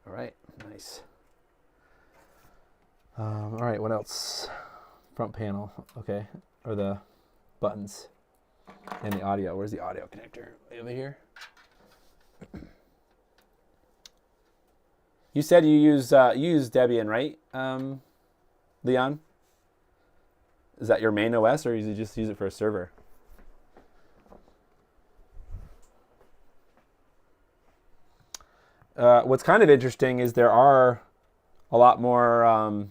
S1: All right, nice. All right, what else? Front panel, okay, or the buttons and the audio. Where's the audio connector? Way over here. You said you use Debian, right, Leon? Is that your main OS, or you just use it for a server? What's kind of interesting is there are a lot more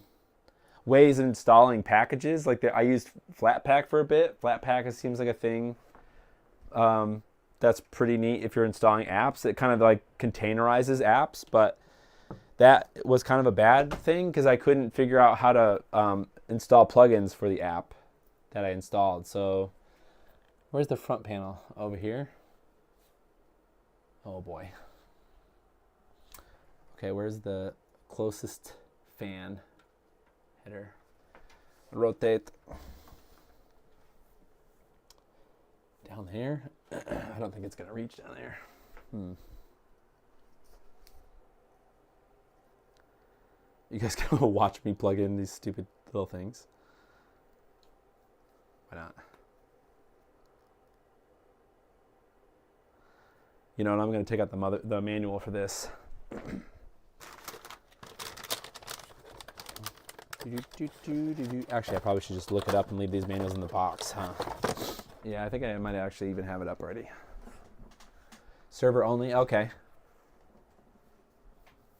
S1: ways of installing packages. Like I used Flatpak for a bit. Flatpak seems like a thing that's pretty neat if you're installing apps. It kind of like containerizes apps, but that was kind of a bad thing because I couldn't figure out how to install plugins for the app that I installed. So where's the front panel? Over here? Oh boy. Okay, where's the closest fan header? Rotate. Down there? I don't think it's going to reach down there. You guys can watch me plug in these stupid little things. Why not? You know, and I'm going to take out the manual for this. Actually, I probably should just look it up and leave these manuals in the box, huh? Yeah, I think I might actually even have it up already. Server only? Okay.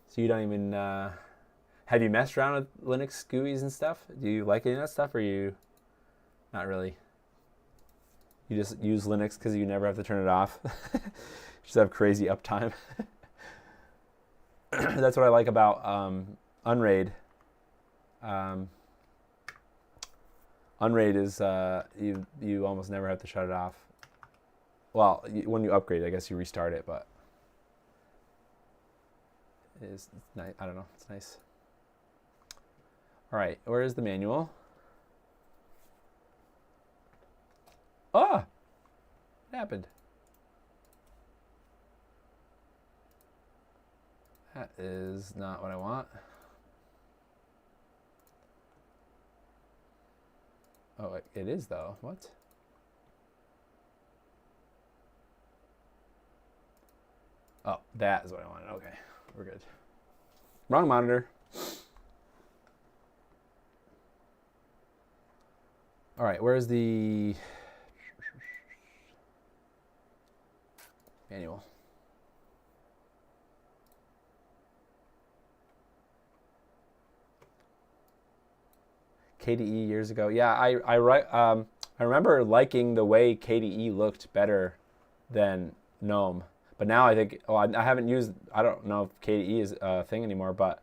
S1: So you don't even... have you messed around with Linux GUIs and stuff? Do you like any of that stuff, or you Not really. You just use Linux because you never have to turn it off. Just have crazy uptime. That's what I like about Unraid. Unraid is you almost never have to shut it off. Well, when you upgrade, I guess you restart it, but it's nice. I don't know. It's nice. All right, where is the manual? Ah, what happened? That is not what I want. Oh, it is though. What? Oh, that is what I wanted. Okay, we're good. Wrong monitor. All right, where's the manual? KDE years ago. Yeah, I remember liking the way KDE looked better than GNOME. But now I think, I haven't used, I don't know if KDE is a thing anymore, but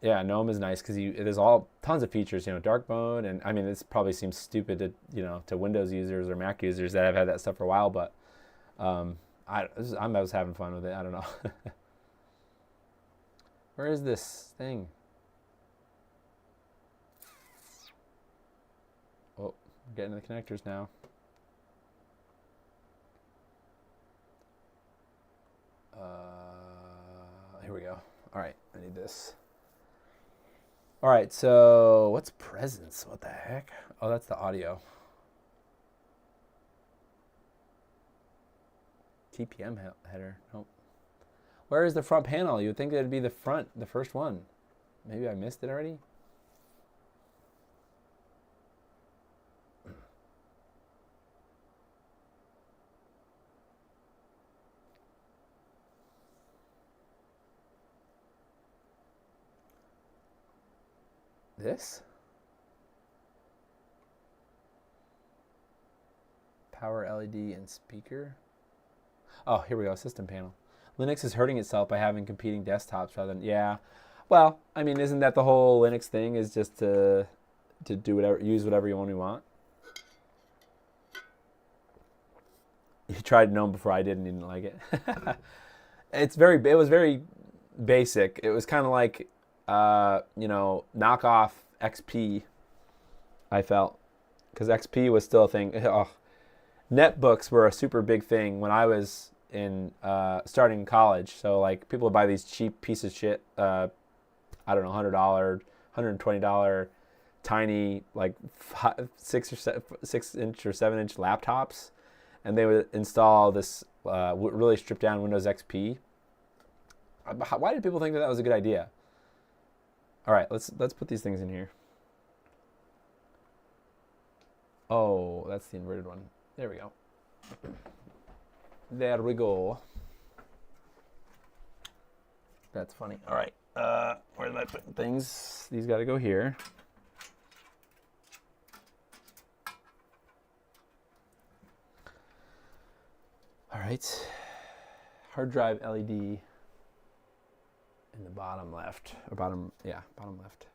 S1: yeah, GNOME is nice because there's all tons of features, dark mode, and I mean, this probably seems stupid to, to Windows users or Mac users that have had that stuff for a while, but I was having fun with it. I don't know. Where is this thing? Oh, I'm getting the connectors now. Here we go. All right, I need this. All right, so what's presence? What the heck? Oh, that's the audio. TPM header. Nope. Where is the front panel? You would think that'd be the first one. Maybe I missed it already. This? Power LED and speaker. Oh, here we go. System panel. Linux is hurting itself by having competing desktops rather than, yeah. Well, I mean, isn't that the whole Linux thing? Is just to do whatever, use whatever you only want. You tried GNOME before I did and you didn't like it. It was very basic. It was kind of like knockoff XP, I felt, because XP was still a thing. Oh, netbooks were a super big thing when I was in starting college. So like people would buy these cheap pieces of shit. I don't know, $100, $120 tiny like 6-inch or 7-inch laptops, and they would install this really stripped down Windows XP. Why did people think that was a good idea? All right, let's put these things in here. Oh, that's the inverted one. There we go. There we go. That's funny. All right, where did I put things? These got to go here. All right, hard drive LED in the bottom left, or bottom left.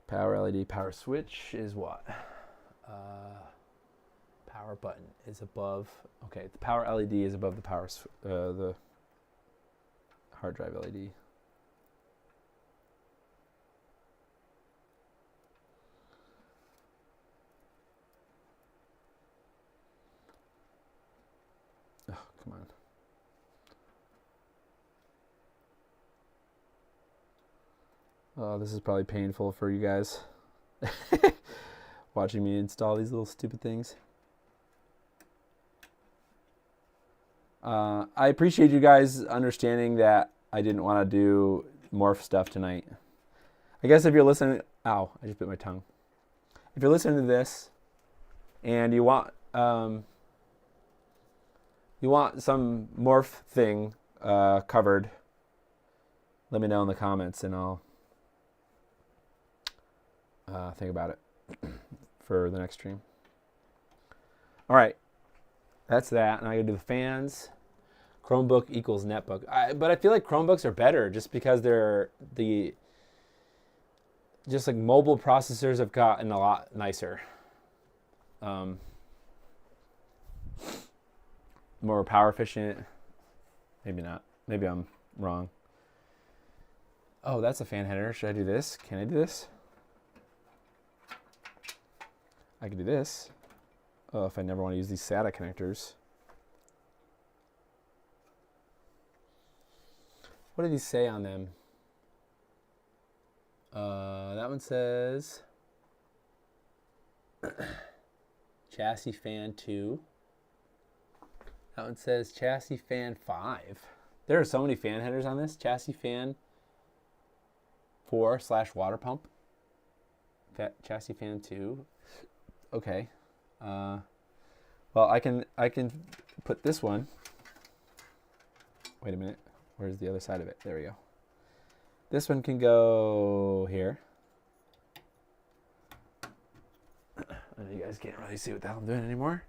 S1: Power LED, power switch is what? Power button is above. Okay, the power LED is above the the hard drive LED. Oh, come on. Oh, this is probably painful for you guys. Watching me install these little stupid things. I appreciate you guys understanding that I didn't want to do morph stuff tonight. I guess if you're listening, ow, I just bit my tongue. If you're listening to this and you want you want some morph thing covered, let me know in the comments and I'll think about it for the next stream. All right, that's that. And I gotta do the fans. Chromebook equals netbook. But I feel like Chromebooks are better just because they're just like mobile processors have gotten a lot nicer. More power efficient. Maybe not. Maybe I'm wrong. Oh, that's a fan header. Should I do this? Can I do this? I can do this. Oh, if I never want to use these SATA connectors. What do these say on them? That one says chassis fan 2. That one says chassis fan 5. There are so many fan headers on this. Chassis fan 4/water pump. Chassis fan 2. Okay. Well, I can put this one. Wait a minute. Where's the other side of it? There we go. This one can go here. I know you guys can't really see what the hell I'm doing anymore.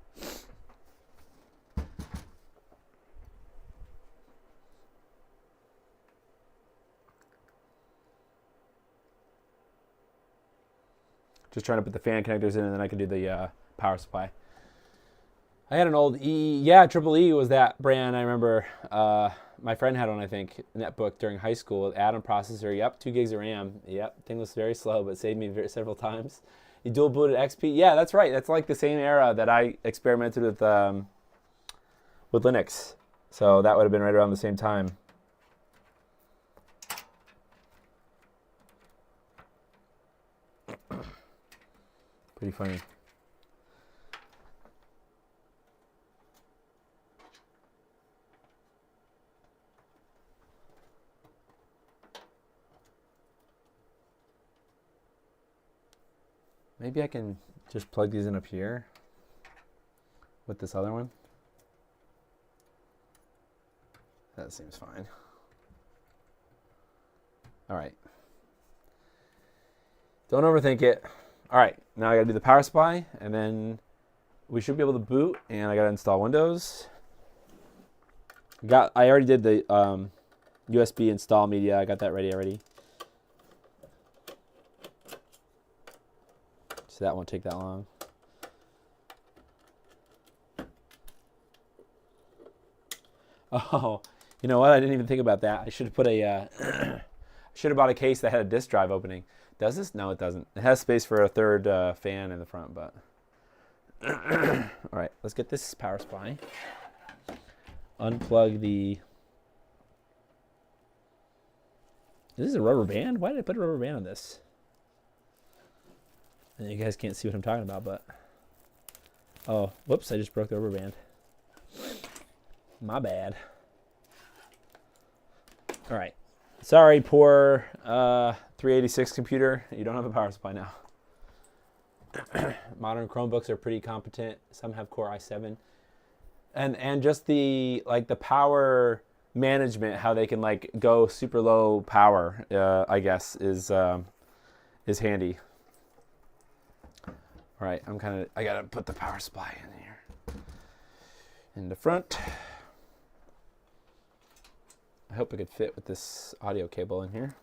S1: Just trying to put the fan connectors in and then I can do the power supply. I had an old Triple E was that brand. I remember my friend had one, I think, netbook during high school. Atom processor, yep, 2 gigs of RAM. Yep, thing was very slow, but saved me several times. You dual booted XP. Yeah, that's right. That's like the same era that I experimented with Linux. So that would have been right around the same time. Pretty funny. Maybe I can just plug these in up here with this other one. That seems fine. All right. Don't overthink it. All right, now I gotta do the power supply, and then we should be able to boot, and I gotta install Windows. I already did the USB install media. I got that ready already. So that won't take that long. Oh, you know what? I didn't even think about that. I should have put a, should have bought a case that had a disk drive opening. Does this? No, it doesn't. It has space for a third fan in the front, but. All right, let's get this power supply. Unplug the. This is a rubber band? Why did I put a rubber band on this? And you guys can't see what I'm talking about, but. Oh, whoops, I just broke the rubber band. My bad. All right. Sorry, poor 386 computer. You don't have a power supply now. Modern Chromebooks are pretty competent. Some have Core i7. And just the power management, how they can like go super low power, I guess is handy. All right, I gotta put the power supply in here. In the front. I hope it could fit with this audio cable in here.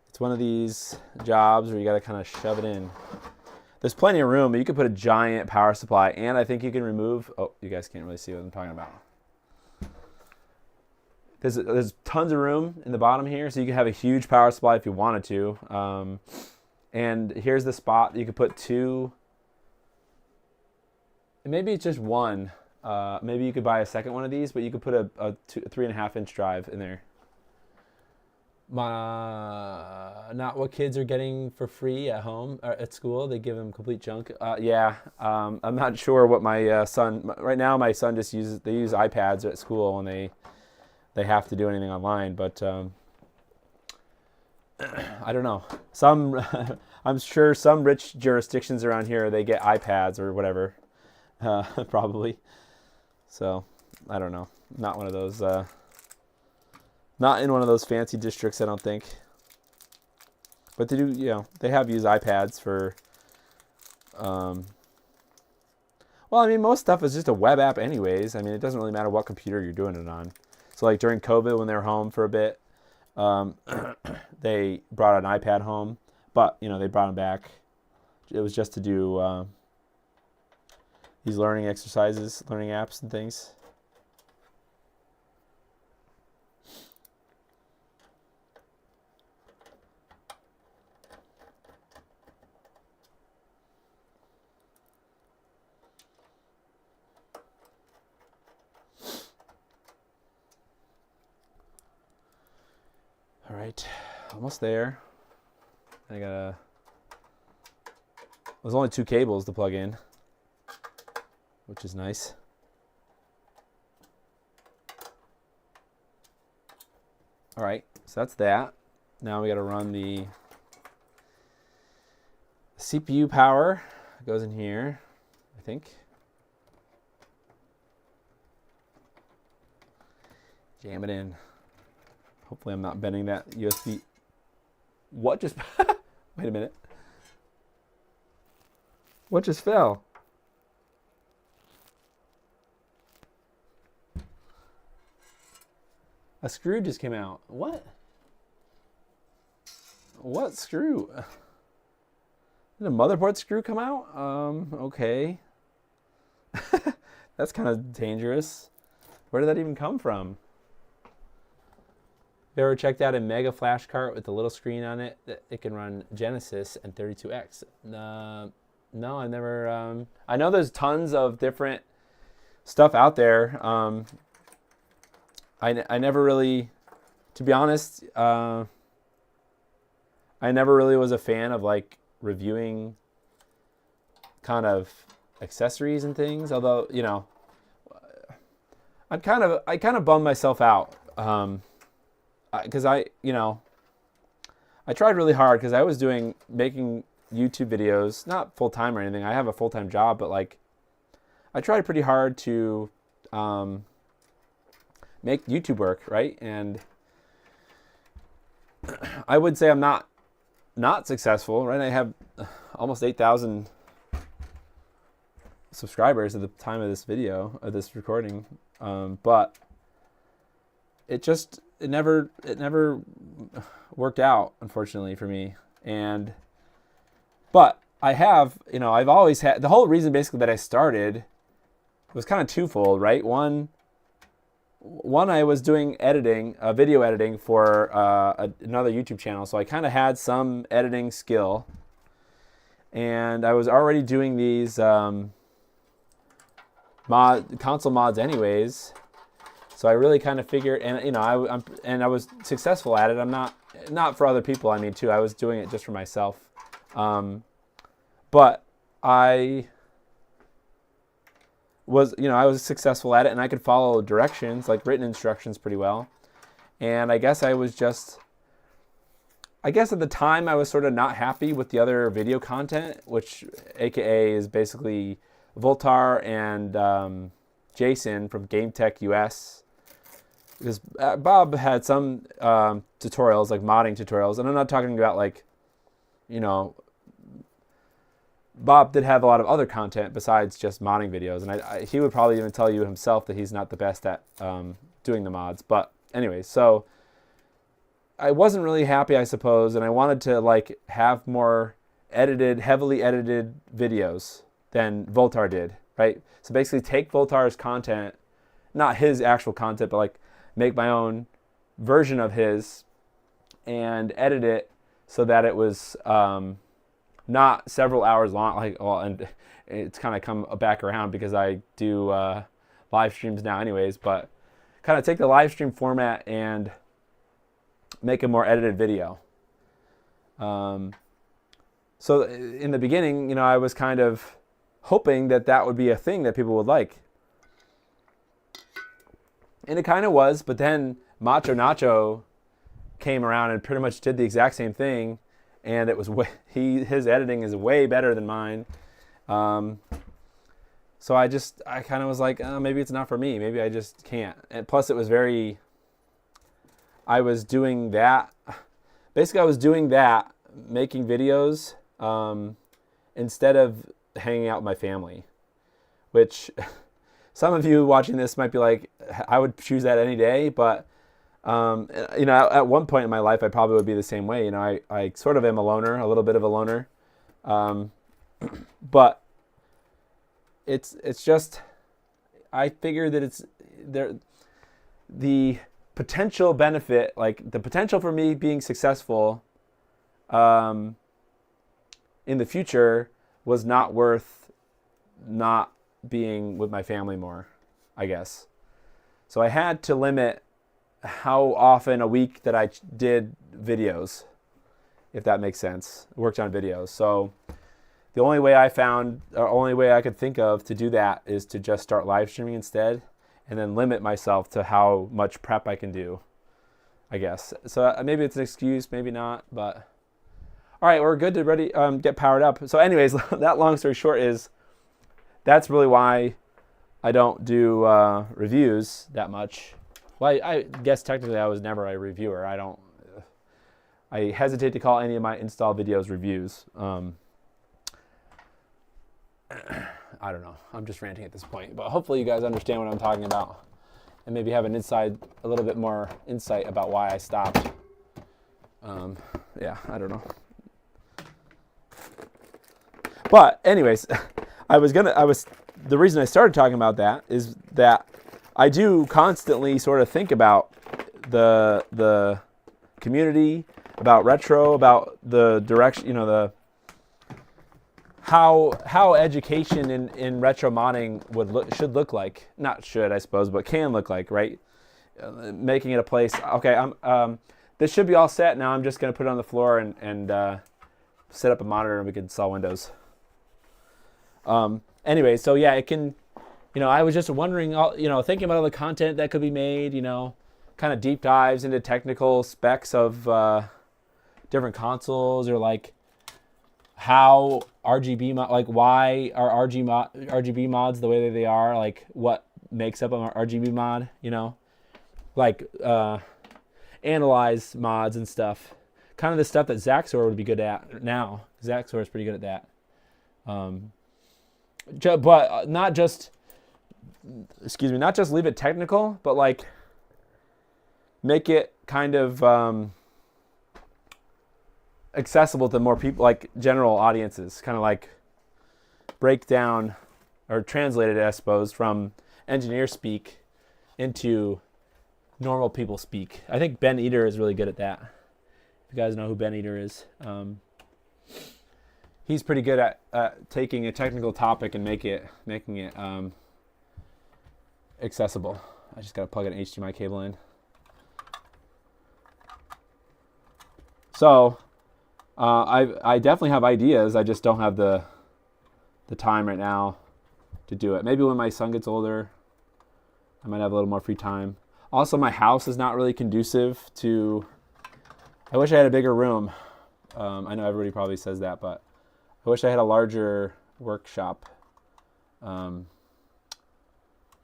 S1: It's one of these jobs where you got to kind of shove it in. There's plenty of room, but you could put a giant power supply, and I think you can remove. Oh, you guys can't really see what I'm talking about. There's tons of room in the bottom here, so you can have a huge power supply if you wanted to. And here's the spot that you could put 2. And maybe it's just 1. Maybe you could buy a second one of these, but you could put a 3.5-inch drive in there. Not what kids are getting for free at home or at school. They give them complete junk. Yeah, I'm not sure what my son. Right now, my son just uses iPads at school when they have to do anything online. But I don't know. I'm sure some rich jurisdictions around here, they get iPads or whatever, probably. So, I don't know. Not one of those, not in one of those fancy districts, I don't think. But they do, you know, they have used iPads for, well, I mean, most stuff is just a web app anyways. I mean, it doesn't really matter what computer you're doing it on. So, like, during COVID, when they were home for a bit, they brought an iPad home. But, you know, they brought them back. It was just to do these learning exercises, learning apps and things. All right, almost there. There's only 2 cables to plug in, which is nice. All right, so that's that. Now we got to run the CPU power. It goes in here, I think. Jam it in. Hopefully I'm not bending that USB. What just... Wait a minute. What just fell? A screw just came out. What? What screw? Did a motherboard screw come out? Okay. That's kind of dangerous. Where did that even come from? Have you ever checked out a mega flash cart with a little screen on it that it can run Genesis and 32X? No, I never. I know there's tons of different stuff out there. I never really, to be honest, I never really was a fan of like reviewing kind of accessories and things. Although, you know, I kind of bummed myself out. Because I tried really hard because I was making YouTube videos, not full time or anything. I have a full time job, but like I tried pretty hard to make YouTube work, right? And I would say I'm not successful, right? I have almost 8,000 subscribers at the time of this video, of this recording, but it never worked out, unfortunately, for me. But I have, I've always had, the whole reason basically that I started was kind of twofold, right? One, I was doing editing, video editing for another YouTube channel, so I kind of had some editing skill, and I was already doing these console mods anyways. So I really kind of figured, and I was successful at it. I'm not for other people. I mean, too. I was doing it just for myself, but I was successful at it, and I could follow directions, like written instructions, pretty well. And I guess at the time I was sort of not happy with the other video content, which AKA is basically Voltar and Jason from Game Tech US. Because Bob had some tutorials, like modding tutorials, and I'm not talking about Bob did have a lot of other content besides just modding videos, and he would probably even tell you himself that he's not the best at doing the mods. But anyway, so I wasn't really happy, I suppose, and I wanted to have more heavily edited videos than Voltar did, right? So basically take Voltar's content, not his actual content, but make my own version of his and edit it so that it was not several hours long. And it's kind of come back around because I do live streams now anyways, but kind of take the live stream format and make a more edited video. So in the beginning, I was kind of hoping that would be a thing that people would like. And it kind of was, but then Macho Nacho came around and pretty much did the exact same thing. and it was his editing is way better than mine. So I kind of was like, oh, maybe it's not for me. Maybe I just can't. And plus, it was I was doing that. Basically, I was doing that, making videos, instead of hanging out with my family, which some of you watching this might be like, I would choose that any day. But, at one point in my life, I probably would be the same way. I sort of am a loner, a little bit of a loner. But it's just, I figure that it's there, the potential benefit, like the potential for me being successful in the future was not worth not being with my family more, I guess. So I had to limit how often a week that I did videos, if that makes sense, worked on videos. So the only way I could think of to do that is to just start live streaming instead, and then limit myself to how much prep I can do, I guess. So maybe it's an excuse, maybe not, but all right, we're good to get powered up. So anyways, that long story short is that's really why I don't do reviews that much. Well, I guess technically I was never a reviewer. I hesitate to call any of my install videos reviews. I don't know. I'm just ranting at this point, but hopefully you guys understand what I'm talking about and maybe have a little bit more insight about why I stopped. Yeah, I don't know. But anyways, the reason I started talking about that is that I do constantly sort of think about the community, about retro, about the direction, how education in retro modding should look like. Not should, I suppose, but can look like, right? Making it a place. Okay, this should be all set now. I'm just going to put it on the floor and set up a monitor and we can install Windows. Anyway, so yeah, it can, I was just wondering, thinking about all the content that could be made, kind of deep dives into technical specs of different consoles, or like how why are RGB mods the way that they are, like what makes up an RGB mod, like analyze mods and stuff, kind of the stuff that Zaxor would be good at now. Zaxor is pretty good at that. But not just leave it technical, but like make it kind of accessible to more people, like general audiences, kind of like break down or translate it, I suppose, from engineer speak into normal people speak. I think Ben Eater is really good at that. If you guys know who Ben Eater is, he's pretty good at taking a technical topic and making it accessible. I just got to plug an HDMI cable in. So I definitely have ideas. I just don't have the time right now to do it. Maybe when my son gets older, I might have a little more free time. Also, my house is not really conducive to. I wish I had a bigger room. I know everybody probably says that, but I wish I had a larger workshop. Because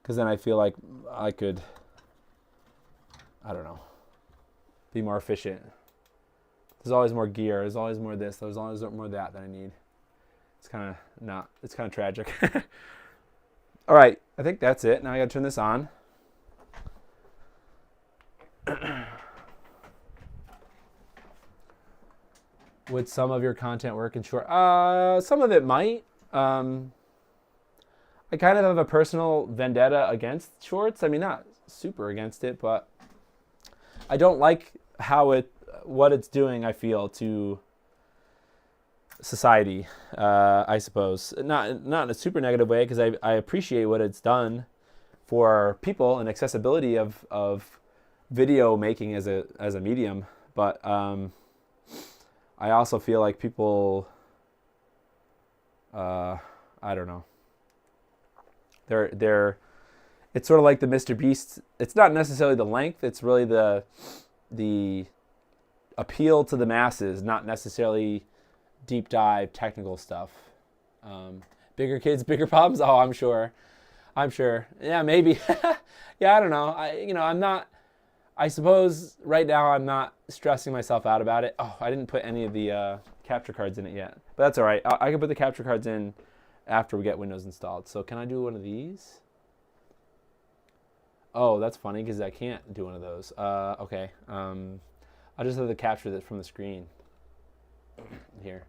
S1: then I feel like I could, I don't know, be more efficient. There's always more gear. There's always more this. There's always more that I need. It's kind of tragic. All right, I think that's it. Now I got to turn this on. Would some of your content work in short? Some of it might. I kind of have a personal vendetta against shorts. I mean, not super against it, but I don't like what it's doing, I feel, to society, I suppose. Not in a super negative way, because I appreciate what it's done for people and accessibility of video making as a medium. But I also feel like people, I don't know. It's sort of like the Mr. Beast. It's not necessarily the length. It's really the appeal to the masses, not necessarily deep dive technical stuff. Bigger kids, bigger problems. Oh, I'm sure. Yeah, maybe. Yeah, I don't know. I'm not. I suppose right now I'm not stressing myself out about it. Oh, I didn't put any of the capture cards in it yet, but that's all right. I can put the capture cards in after we get Windows installed. So can I do one of these? Oh, that's funny because I can't do one of those. Okay. I'll just have to capture this from the screen here.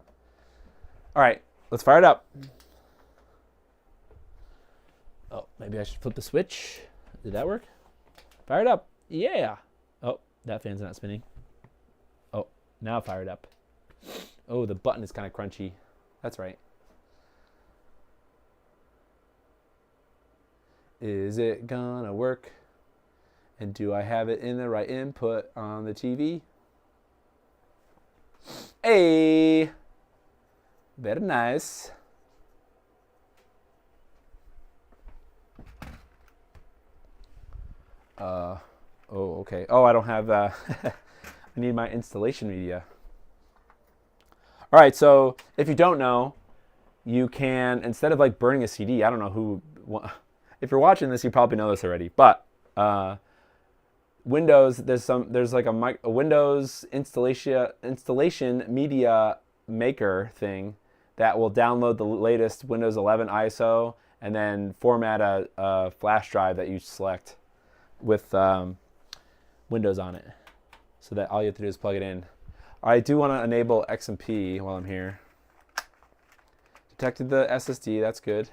S1: All right, let's fire it up. Oh, maybe I should flip the switch. Did that work? Fire it up. Yeah. Oh, that fan's not spinning. Oh, now fire it up. Oh, the button is kind of crunchy. That's right. Is it gonna work? And do I have it in the right input on the TV? Hey, very nice. Oh, okay. Oh, I don't have, I need my installation media. All right, so if you don't know, you can, instead of like burning a CD, I don't know who, if you're watching this, you probably know this already, but Windows, there's like a Windows installation media maker thing that will download the latest Windows 11 ISO and then format a flash drive that you select with Windows on it, so that all you have to do is plug it in. I do want to enable XMP while I'm here. Detected the SSD, that's good.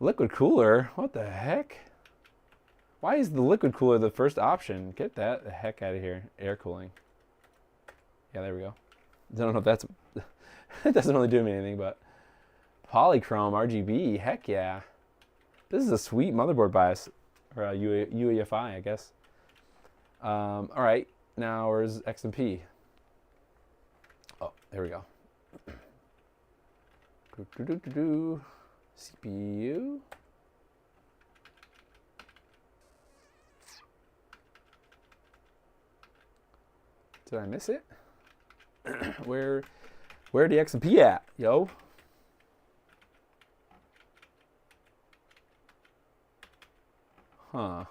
S1: Liquid cooler, what the heck? Why is the liquid cooler the first option? Get that the heck out of here. Air cooling. Yeah, there we go. I don't know if that's, it doesn't really do me anything, but polychrome RGB, heck yeah. This is a sweet motherboard BIOS, or UEFI, I guess. All right, now where's XMP? Oh, there we go. CPU. Did I miss it? Where the XMP at, yo? Huh.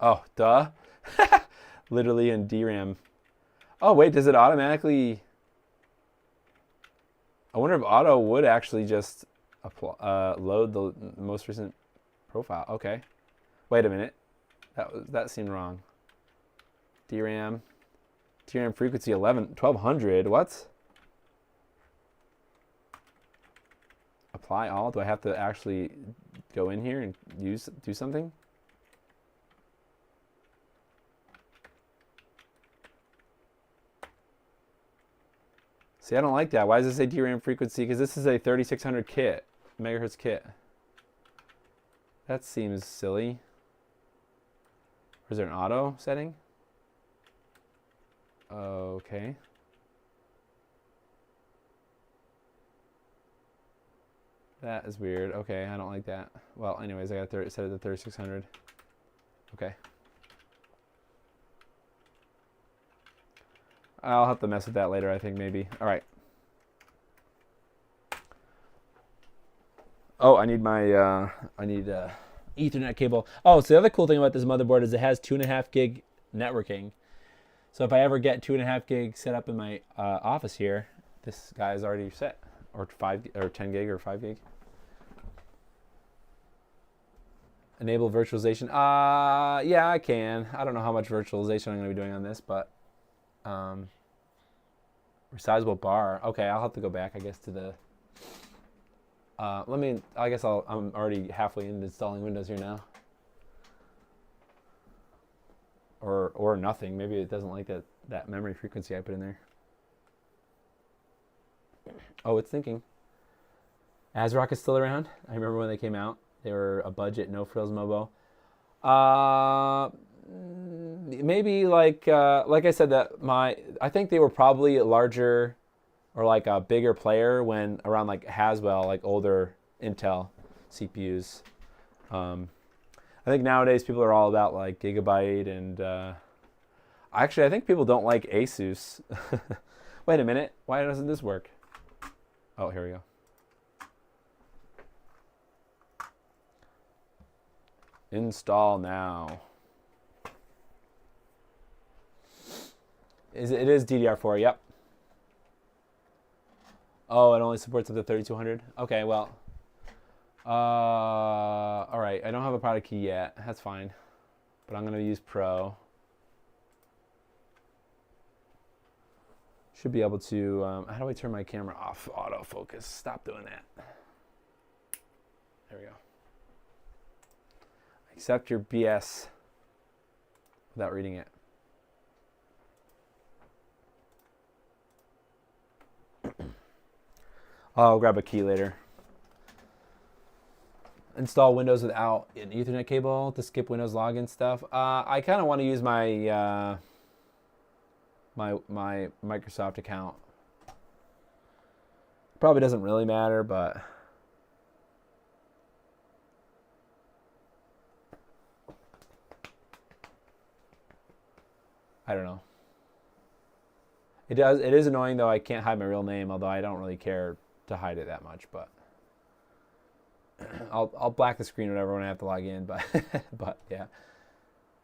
S1: Oh, duh. Literally in DRAM. Oh, wait, does it automatically... I wonder if auto would actually just load the most recent profile. Okay. Wait a minute. That seemed wrong. DRAM frequency 1200. What? Apply all? Do I have to actually go in here and do something? See, I don't like that. Why does it say DRAM frequency? Because this is a 3600 megahertz kit. That seems silly. Or is there an auto setting? Okay. That is weird. Okay, I don't like that. Well, anyways, I got set it to 3600. Okay. I'll have to mess with that later, I think, maybe. All right. Oh, I need my Ethernet cable. Oh, so the other cool thing about this motherboard is it has 2.5 gig networking. So if I ever get 2.5 gig set up in my office here, this guy is already set, or 10 gig or 5 gig. Enable virtualization. Yeah, I can. I don't know how much virtualization I'm going to be doing on this, but resizable bar. Okay, I'll have to go back, I guess, to the. I guess I'm already halfway into installing Windows here now. Or nothing. Maybe it doesn't like that memory frequency I put in there. Oh, it's thinking. ASRock is still around. I remember when they came out. They were a budget, no frills Mobo. Maybe like I said, I think they were probably larger or like a bigger player when around like Haswell, like older Intel CPUs. I think nowadays people are all about like Gigabyte and actually I think people don't like Asus. Wait a minute, why doesn't this work? Oh, here we go. Install now. It is DDR4, yep. Oh, it only supports up to 3200? Okay, well. All right, I don't have a product key yet. That's fine. But I'm going to use Pro. Should be able to, how do I turn my camera off? Autofocus. Stop doing that. There we go. Accept your BS without reading it. I'll grab a key later. Install Windows without an Ethernet cable to skip Windows login stuff. I kind of want to use my my Microsoft account. Probably doesn't really matter, but I don't know. It is annoying though. I can't hide my real name, although I don't really care to hide it that much. But I'll black the screen or whatever when I have to log in. But but yeah,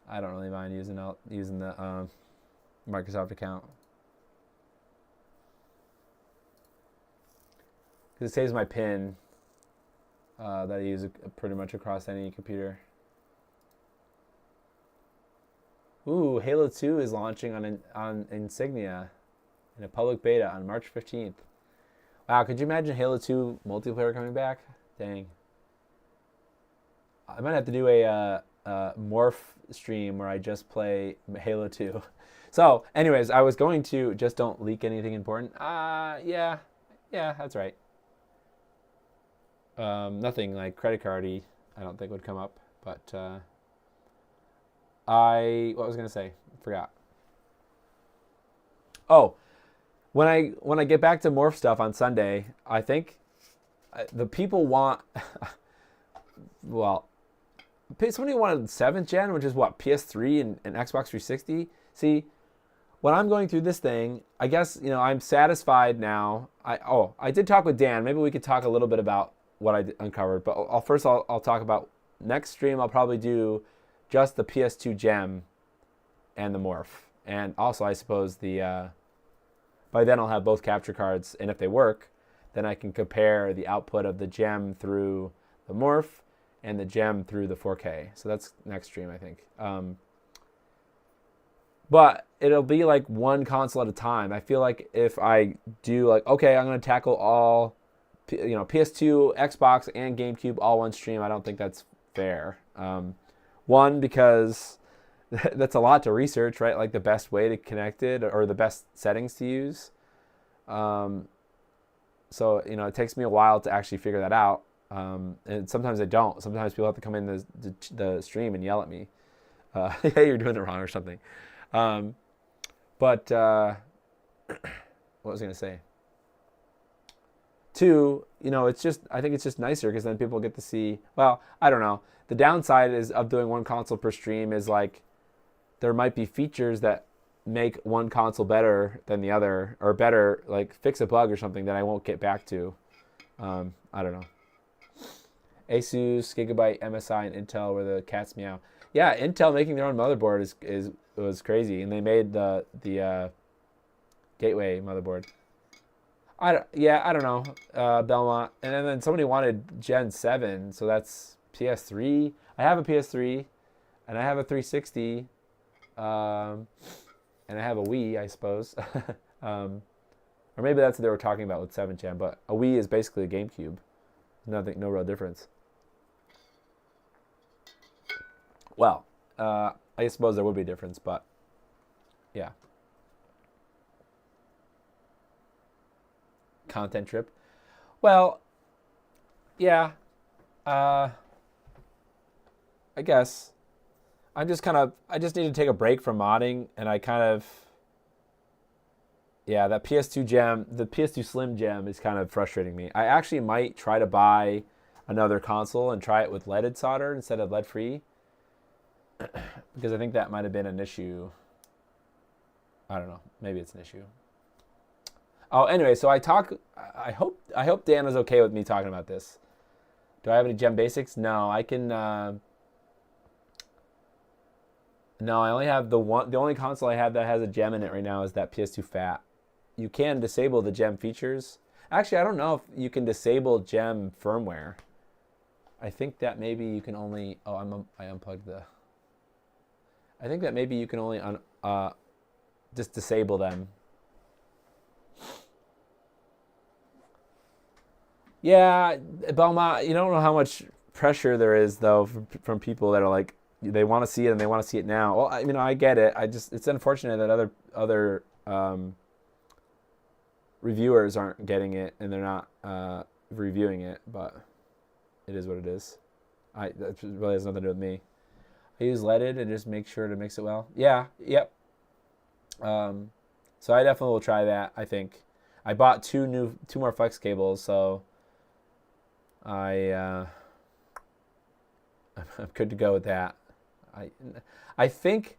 S1: I don't really mind using the Microsoft account because it saves my PIN that I use pretty much across any computer. Ooh, Halo 2 is launching on Insignia in a public beta on March 15th. Wow, could you imagine Halo 2 multiplayer coming back? Dang. I might have to do a morph stream where I just play Halo 2. So, anyways, I was going to just don't leak anything important. Yeah, that's right. Nothing like credit card-y, I don't think would come up, but what was I gonna say? Forgot. Oh, when I get back to morph stuff on Sunday, I think the people want. Well, somebody wanted 7th gen, which is what, PS3 and Xbox 360. See, when I'm going through this thing, I guess I'm satisfied now. I did talk with Dan. Maybe we could talk a little bit about what I uncovered. But I'll talk about next stream. I'll probably do just the PS2 gem and the morph, and also I suppose by then I'll have both capture cards, and if they work, then I can compare the output of the gem through the morph and the gem through the 4K. So that's next stream, I think. But it'll be like one console at a time. I feel like if I do like, okay, I'm going to tackle all, PS2, Xbox, and GameCube all one stream, I don't think that's fair. One, because that's a lot to research, right? Like the best way to connect it or the best settings to use. So, it takes me a while to actually figure that out. And sometimes I don't. Sometimes people have to come in the stream and yell at me. Hey, you're doing it wrong or something. What was I going to say? Two, I think it's just nicer because then people get to see, well, I don't know. The downside of doing one console per stream is like there might be features that make one console better than the other, or better, like fix a bug or something that I won't get back to. I don't know. Asus, Gigabyte, MSI, and Intel were the cat's meow. Yeah, Intel making their own motherboard was crazy, and they made the Gateway motherboard. I don't know, Belmont, and then somebody wanted Gen 7, so that's PS3. I have a PS3, and I have a 360, and I have a Wii, I suppose. Or maybe that's what they were talking about with 7th gen, but a Wii is basically a GameCube. No real difference. Well, I suppose there would be a difference, but yeah. Content trip. Well, yeah. I guess I just need to take a break from modding, and that PS2 gem, the PS2 Slim gem is kind of frustrating me. I actually might try to buy another console and try it with leaded solder instead of lead free. because I think that might have been an issue. I don't know. Maybe it's an issue. Oh, anyway, so I hope Dan is okay with me talking about this. Do I have any gem basics? No, I can. No, I only have the only console I have that has a gem in it right now is that PS2 Fat. You can disable the gem features. Actually, I don't know if you can disable gem firmware. I think that maybe you can only. Oh, I unplugged the. I think that maybe you can only just disable them. Yeah, Belmont, you don't know how much pressure there is, though, from people that are like, they want to see it and they want to see it now. Well, I get it. It's unfortunate that other reviewers aren't getting it and they're not reviewing it, but it is what it is. That really has nothing to do with me. I use leaded and just make sure to mix it well. Yeah, yep. So I definitely will try that, I think. I bought two more flex cables, so I'm good to go with that. I think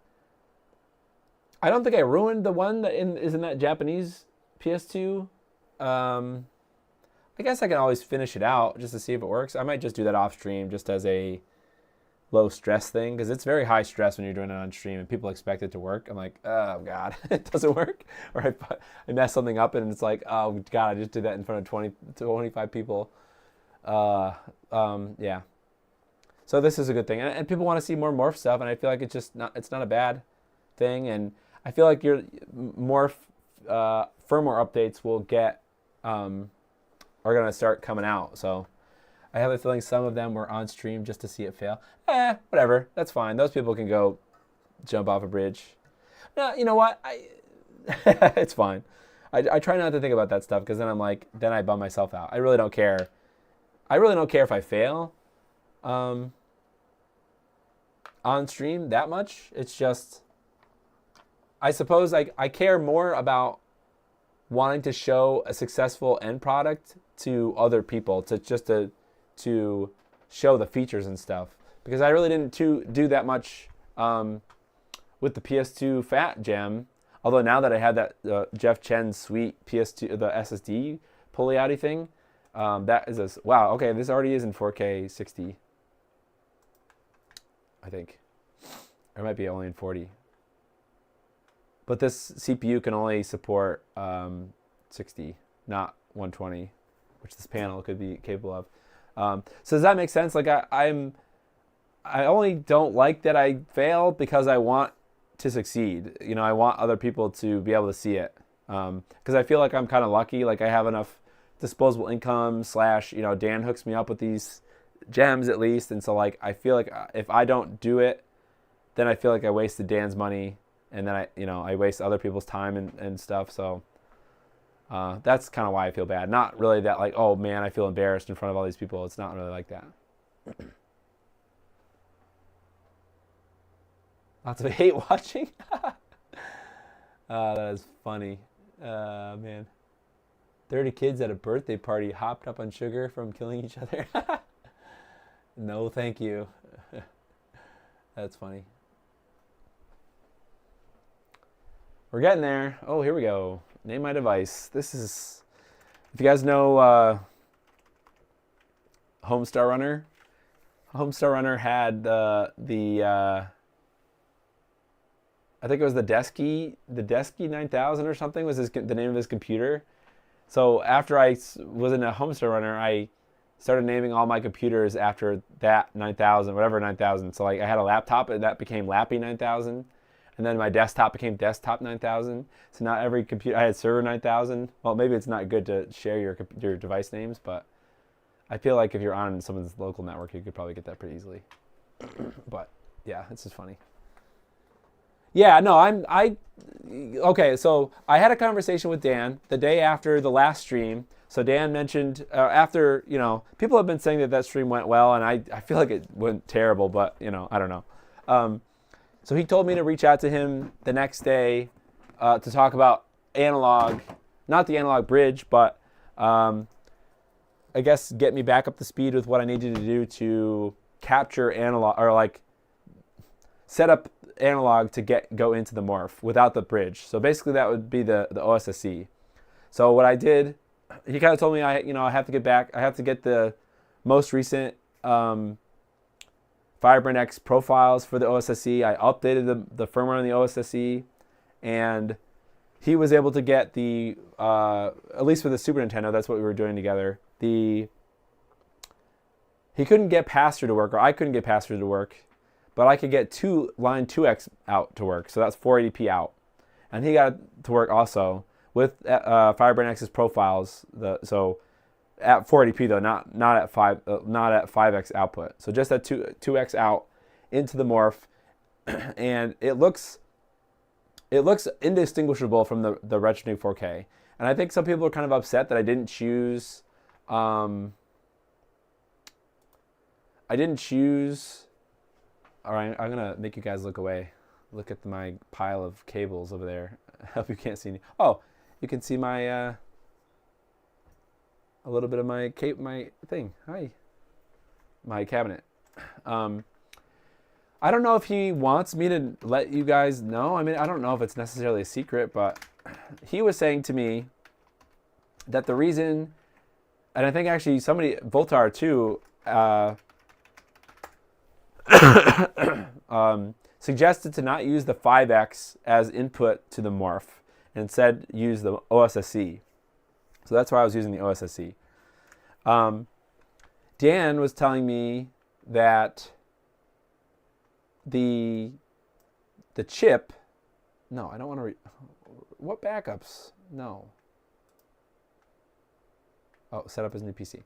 S1: I don't think I ruined the one that is in that Japanese PS2. I guess I can always finish it out just to see if it works. I might just do that off stream just as a low stress thing, because it's very high stress when you're doing it on stream and people expect it to work. I'm like, oh God, it doesn't work. Or I mess something up and it's like, oh God, I just did that in front of 25 people. Yeah. So this is a good thing, and people want to see more morph stuff, and I feel like it's not a bad thing, and I feel like your morph firmware updates will are gonna start coming out. So I have a feeling some of them were on stream just to see it fail. Whatever, that's fine. Those people can go jump off a bridge. No, you know what? It's fine. I try not to think about that stuff because then then I bum myself out. I really don't care. I really don't care if I fail on stream that much. It's just, I suppose I care more about wanting to show a successful end product to other people, to show the features and stuff. Because I really didn't do that much with the PS2 Fat Gem. Although now that I have that Jeff Chen's sweet PS2, the SSD pulley-outy thing, that is wow, okay, this already is in 4K 60. I think. Or it might be only in 40. But this CPU can only support 60, not 120, which this panel could be capable of. So does that make sense? Like I only don't like that I fail because I want to succeed. You know, I want other people to be able to see it. Because I feel like I'm kind of lucky. Like I have enough disposable income / Dan hooks me up with these gems at least. And so like I feel like if I don't do it, then I feel like I wasted Dan's money. And then I waste other people's time and stuff. So that's kind of why I feel bad. Not really that like, oh man, I feel embarrassed in front of all these people. It's not really like that. Lots of hate watching. That is funny. Man. 30 kids at a birthday party hopped up on sugar from killing each other. No, thank you. That's funny. We're getting there. Oh, here we go. Name my device. This is, if you guys know Homestar Runner. Homestar Runner had I think it was the Desky 9000 or something was the name of his computer. So after I was in a Homestar Runner, I started naming all my computers after that 9000, whatever 9000. So like I had a laptop and that became Lappy 9000. And then my desktop became Desktop 9000. So now every computer, I had Server 9000. Well, maybe it's not good to share your device names, but I feel like if you're on someone's local network, you could probably get that pretty easily. But yeah, it's just funny. Yeah, no, okay, so I had a conversation with Dan the day after the last stream. So Dan mentioned, after, people have been saying that stream went well, and I feel like it went terrible, but, I don't know. So he told me to reach out to him the next day to talk about analog, not the analog bridge, but I guess get me back up to speed with what I needed to do to capture analog, or like set up analog to go into the morph without the bridge. So basically that would be the OSSC. So what I did, he kind of told me I have to get the most recent Firebrand X profiles for the OSSC. I updated the firmware on the OSSC, and he was able to get the, at least for the Super Nintendo, that's what we were doing together. He couldn't get pass-through to work, or I couldn't get pass-through to work, but I could get line 2X out to work, so that's 480p out. And he got it to work also with Firebrand X's profiles. So at 480p though, not at 5X output. So just at 2X out into the morph, and it looks indistinguishable from the Retrotink 4K. And I think some people are kind of upset that I didn't choose. All right, I'm gonna make you guys look away. Look at my pile of cables over there. I hope you can't see any. Oh, you can see my a little bit of my thing. Hi, my cabinet. I don't know if he wants me to let you guys know. I mean, I don't know if it's necessarily a secret, but he was saying to me that the reason, and I think actually somebody, Voltar too, suggested to not use the 5X as input to the morph, and instead use the OSSC. So that's why I was using the OSSC. Dan was telling me that the chip, no, I don't want to what backups? No. Oh, set up his new PC.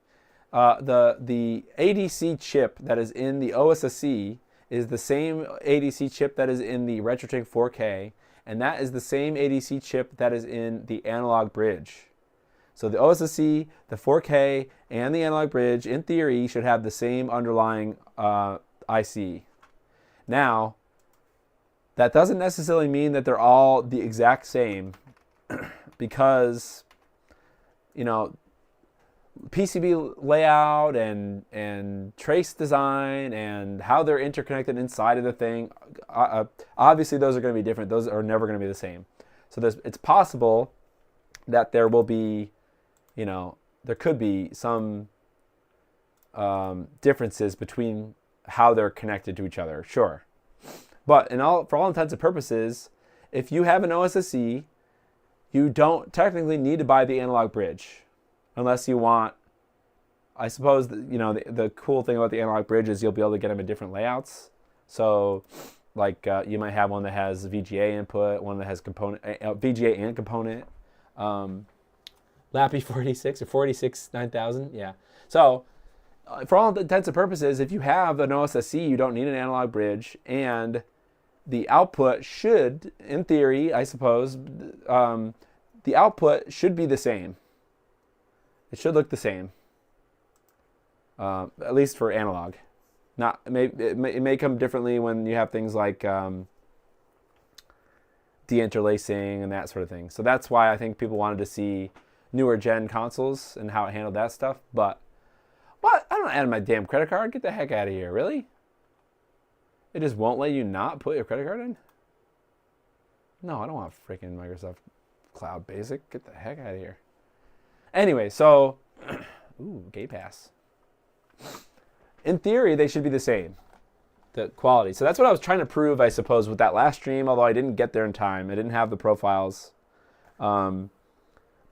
S1: The ADC chip that is in the OSSC is the same ADC chip that is in the Retrotink 4K, and that is the same ADC chip that is in the analog bridge. So the OSSC, the 4K, and the analog bridge, in theory, should have the same underlying IC. Now, that doesn't necessarily mean that they're all the exact same, because, PCB layout and trace design and how they're interconnected inside of the thing, obviously those are going to be different. Those are never going to be the same. So it's possible that there will be, there could be some differences between how they're connected to each other, sure. But for all intents and purposes, if you have an OSSC, you don't technically need to buy the analog bridge. Unless you want, I suppose, the cool thing about the analog bridge is you'll be able to get them in different layouts. So, like, you might have one that has VGA input, one that has VGA and component. Lappy 486 or 486 9000, yeah. So, for all intents and purposes, if you have an OSSC, you don't need an analog bridge, and the output should, in theory, I suppose, the output should be the same. It should look the same, at least for analog. It may come differently when you have things like deinterlacing and that sort of thing. So that's why I think people wanted to see newer gen consoles and how it handled that stuff. But what? I don't add my damn credit card. Get the heck out of here, really? It just won't let you not put your credit card in? No, I don't want freaking Microsoft Cloud Basic. Get the heck out of here. Anyway, so, ooh, gay pass. In theory, they should be the same, the quality. So that's what I was trying to prove, I suppose, with that last stream, although I didn't get there in time. I didn't have the profiles. But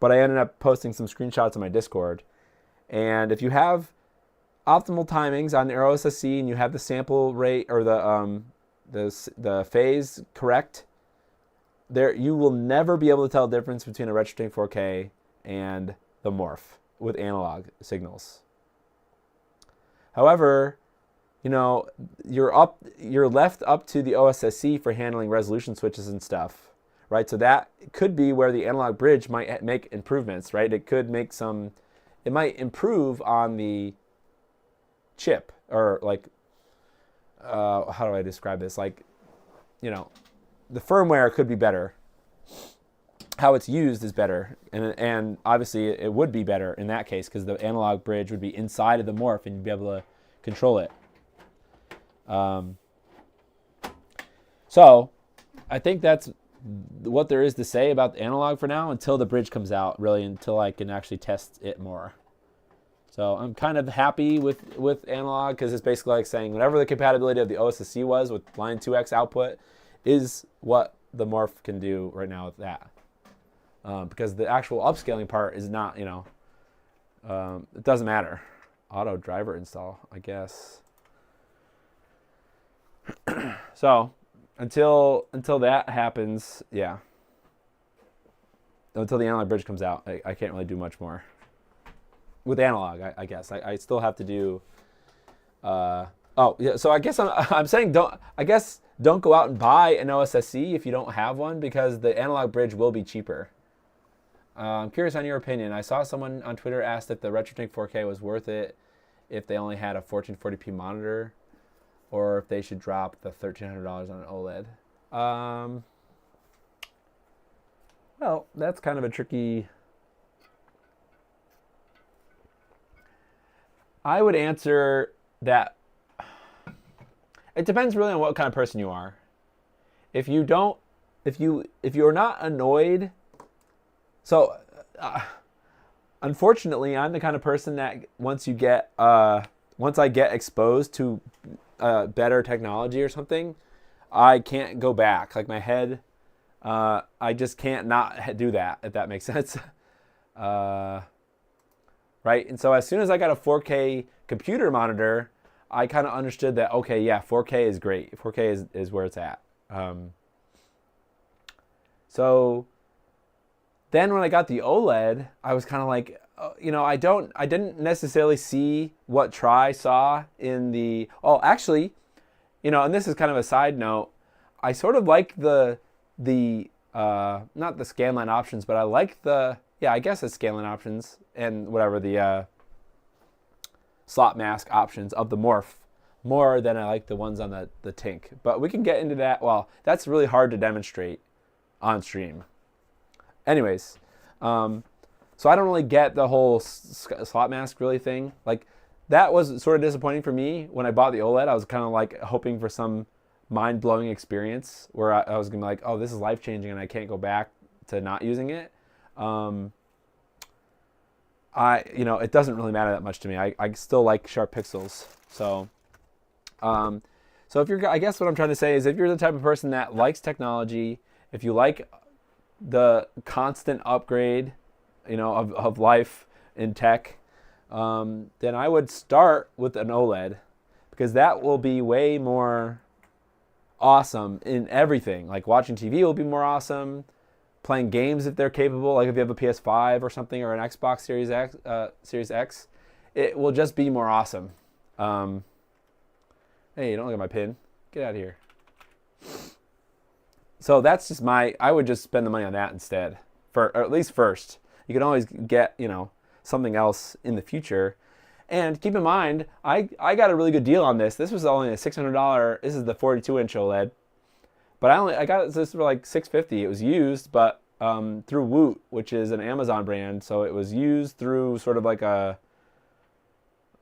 S1: I ended up posting some screenshots on my Discord. And if you have optimal timings on the OSSC and you have the sample rate or the phase correct, you will never be able to tell the difference between a Retrotink 4K and the morph with analog signals. However, you're left up to the OSSC for handling resolution switches and stuff, right? So that could be where the analog bridge might make improvements, right? It might improve on the chip, or like, how do I describe this? Like, the firmware could be better. How it's used is better, and obviously it would be better in that case because the analog bridge would be inside of the morph and you'd be able to control it. So I think that's what there is to say about the analog for now until the bridge comes out, really, until I can actually test it more. So I'm kind of happy with analog because it's basically like saying whatever the compatibility of the OSSC was with line 2X output is what the morph can do right now with that. Because the actual upscaling part is not, it doesn't matter. Auto driver install, I guess. So until that happens, yeah. Until the analog bridge comes out, I can't really do much more. With analog, I guess. I still have to do... oh, yeah, so I guess I'm saying don't go out and buy an OSSC if you don't have one because the analog bridge will be cheaper. I'm curious on your opinion. I saw someone on Twitter asked if the RetroTink 4K was worth it if they only had a 1440p monitor or if they should drop the $1,300 on an OLED. Well, that's kind of a tricky... I would answer that it depends really on what kind of person you are. If you're not annoyed, so unfortunately, I'm the kind of person that once I get exposed to better technology or something, I can't go back. Like my head, I just can't not do that, if that makes sense. Right? And so as soon as I got a 4K computer monitor, I kind of understood that, okay, yeah, 4K is great. 4K is where it's at. So then when I got the OLED, I was kind of like, I didn't necessarily see what Tri saw in the, actually, and this is kind of a side note, I sort of like the not the scanline options, but I like I guess it's scanline options and whatever the slot mask options of the morph more than I like the ones on the Tink. But we can get into that. Well, that's really hard to demonstrate on stream. Anyways, so I don't really get the whole slot mask really thing. Like that was sort of disappointing for me when I bought the OLED. I was kind of like hoping for some mind-blowing experience where I was gonna be like, oh, this is life-changing and I can't go back to not using it. It doesn't really matter that much to me. I still like sharp pixels. So I guess what I'm trying to say is if you're the type of person that likes technology, if you like the constant upgrade, of life in tech, then I would start with an OLED because that will be way more awesome in everything. Like watching TV will be more awesome. Playing games if they're capable, like if you have a PS5 or something or an Xbox Series X, it will just be more awesome. Hey, don't look at my pin. Get out of here. So that's just I would just spend the money on that instead, or at least first. You can always get, something else in the future. And keep in mind, I got a really good deal on this. This was only a $600, this is the 42-inch OLED. But I got this for like $650. It was used, but through Woot, which is an Amazon brand. So it was used through sort of like a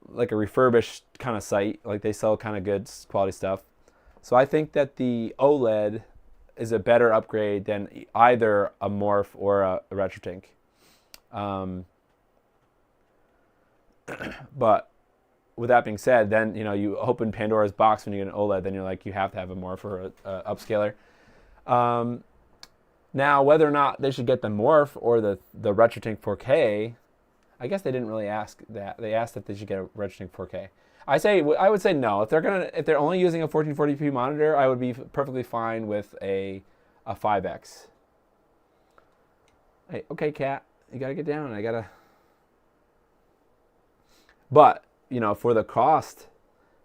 S1: refurbished kind of site. Like they sell kind of good quality stuff. So I think that the OLED is a better upgrade than either a Morph or a RetroTink. But with that being said, then you open Pandora's box when you get an OLED. Then you're like, you have to have a Morph or a upscaler. Now, whether or not they should get the Morph or the RetroTink 4K, I guess they didn't really ask that. They asked if they should get a RetroTink 4K. I would say no. If they're only using a 1440p monitor, I would be perfectly fine with a 5X. Hey, okay, cat, you gotta get down. But for the cost,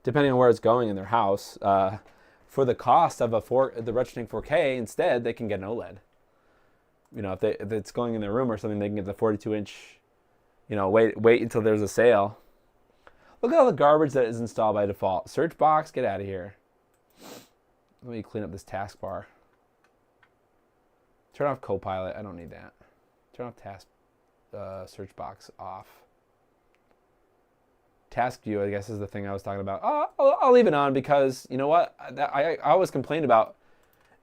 S1: depending on where it's going in their house, for the cost of the RetroTink 4K, instead they can get an OLED. If it's going in their room or something, they can get the 42-inch. Wait until there's a sale. Look at all the garbage that is installed by default. Search box, get out of here. Let me clean up this taskbar. Turn off Copilot. I don't need that. Turn off search box off. Task view, I guess, is the thing I was talking about. I'll leave it on because you know what? I always complained about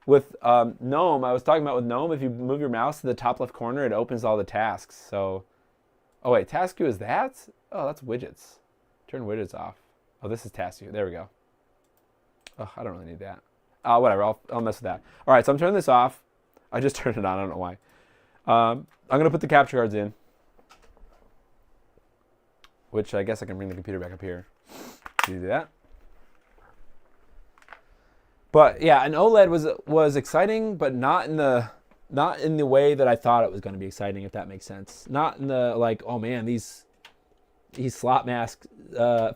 S1: with Gnome, I was talking about with Gnome, if you move your mouse to the top left corner, it opens all the tasks. So, oh wait, task view is that? Oh, that's widgets. Turn widgets off. Oh, this is task view. There we go. Oh, I don't really need that. Whatever, I'll mess with that. All right, so I'm turning this off. I just turned it on, I don't know why. I'm gonna put the capture cards in, which I guess I can bring the computer back up here. Do that. But yeah, an OLED was exciting, but not in the way that I thought it was going to be exciting, if that makes sense. Not in the like, oh man, these slot masks,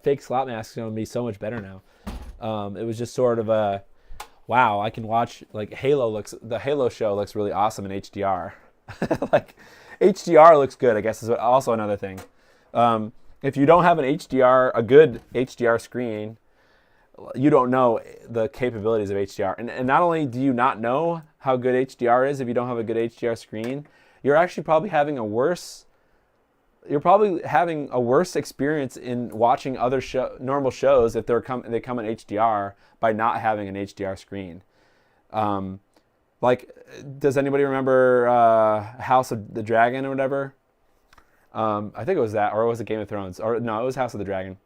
S1: fake slot masks are going to be so much better now. It was just sort of a, wow, I can watch like the Halo show looks really awesome in HDR. Like HDR looks good, I guess is also another thing. If you don't have a good HDR screen, you don't know the capabilities of HDR. And not only do you not know how good HDR is if you don't have a good HDR screen, you're actually probably having a worse experience in watching other normal shows if they come in HDR by not having an HDR screen. Like, does anybody remember House of the Dragon or whatever? I think it was that, or was it Game of Thrones? Or no, it was House of the Dragon.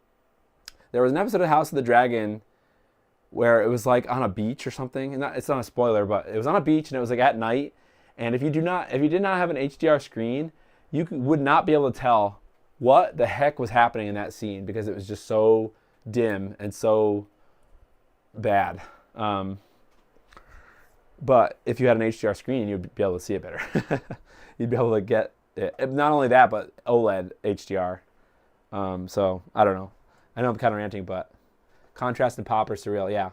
S1: There was an episode of House of the Dragon where it was like on a beach or something. And it's not a spoiler, but it was on a beach and it was like at night. And if you did not have an HDR screen, you would not be able to tell what the heck was happening in that scene because it was just so dim and so bad. But if you had an HDR screen, you'd be able to see it better. You'd be able to get it. Not only that, but OLED HDR. So I don't know. I know I'm kind of ranting, but contrast and pop are surreal. Yeah,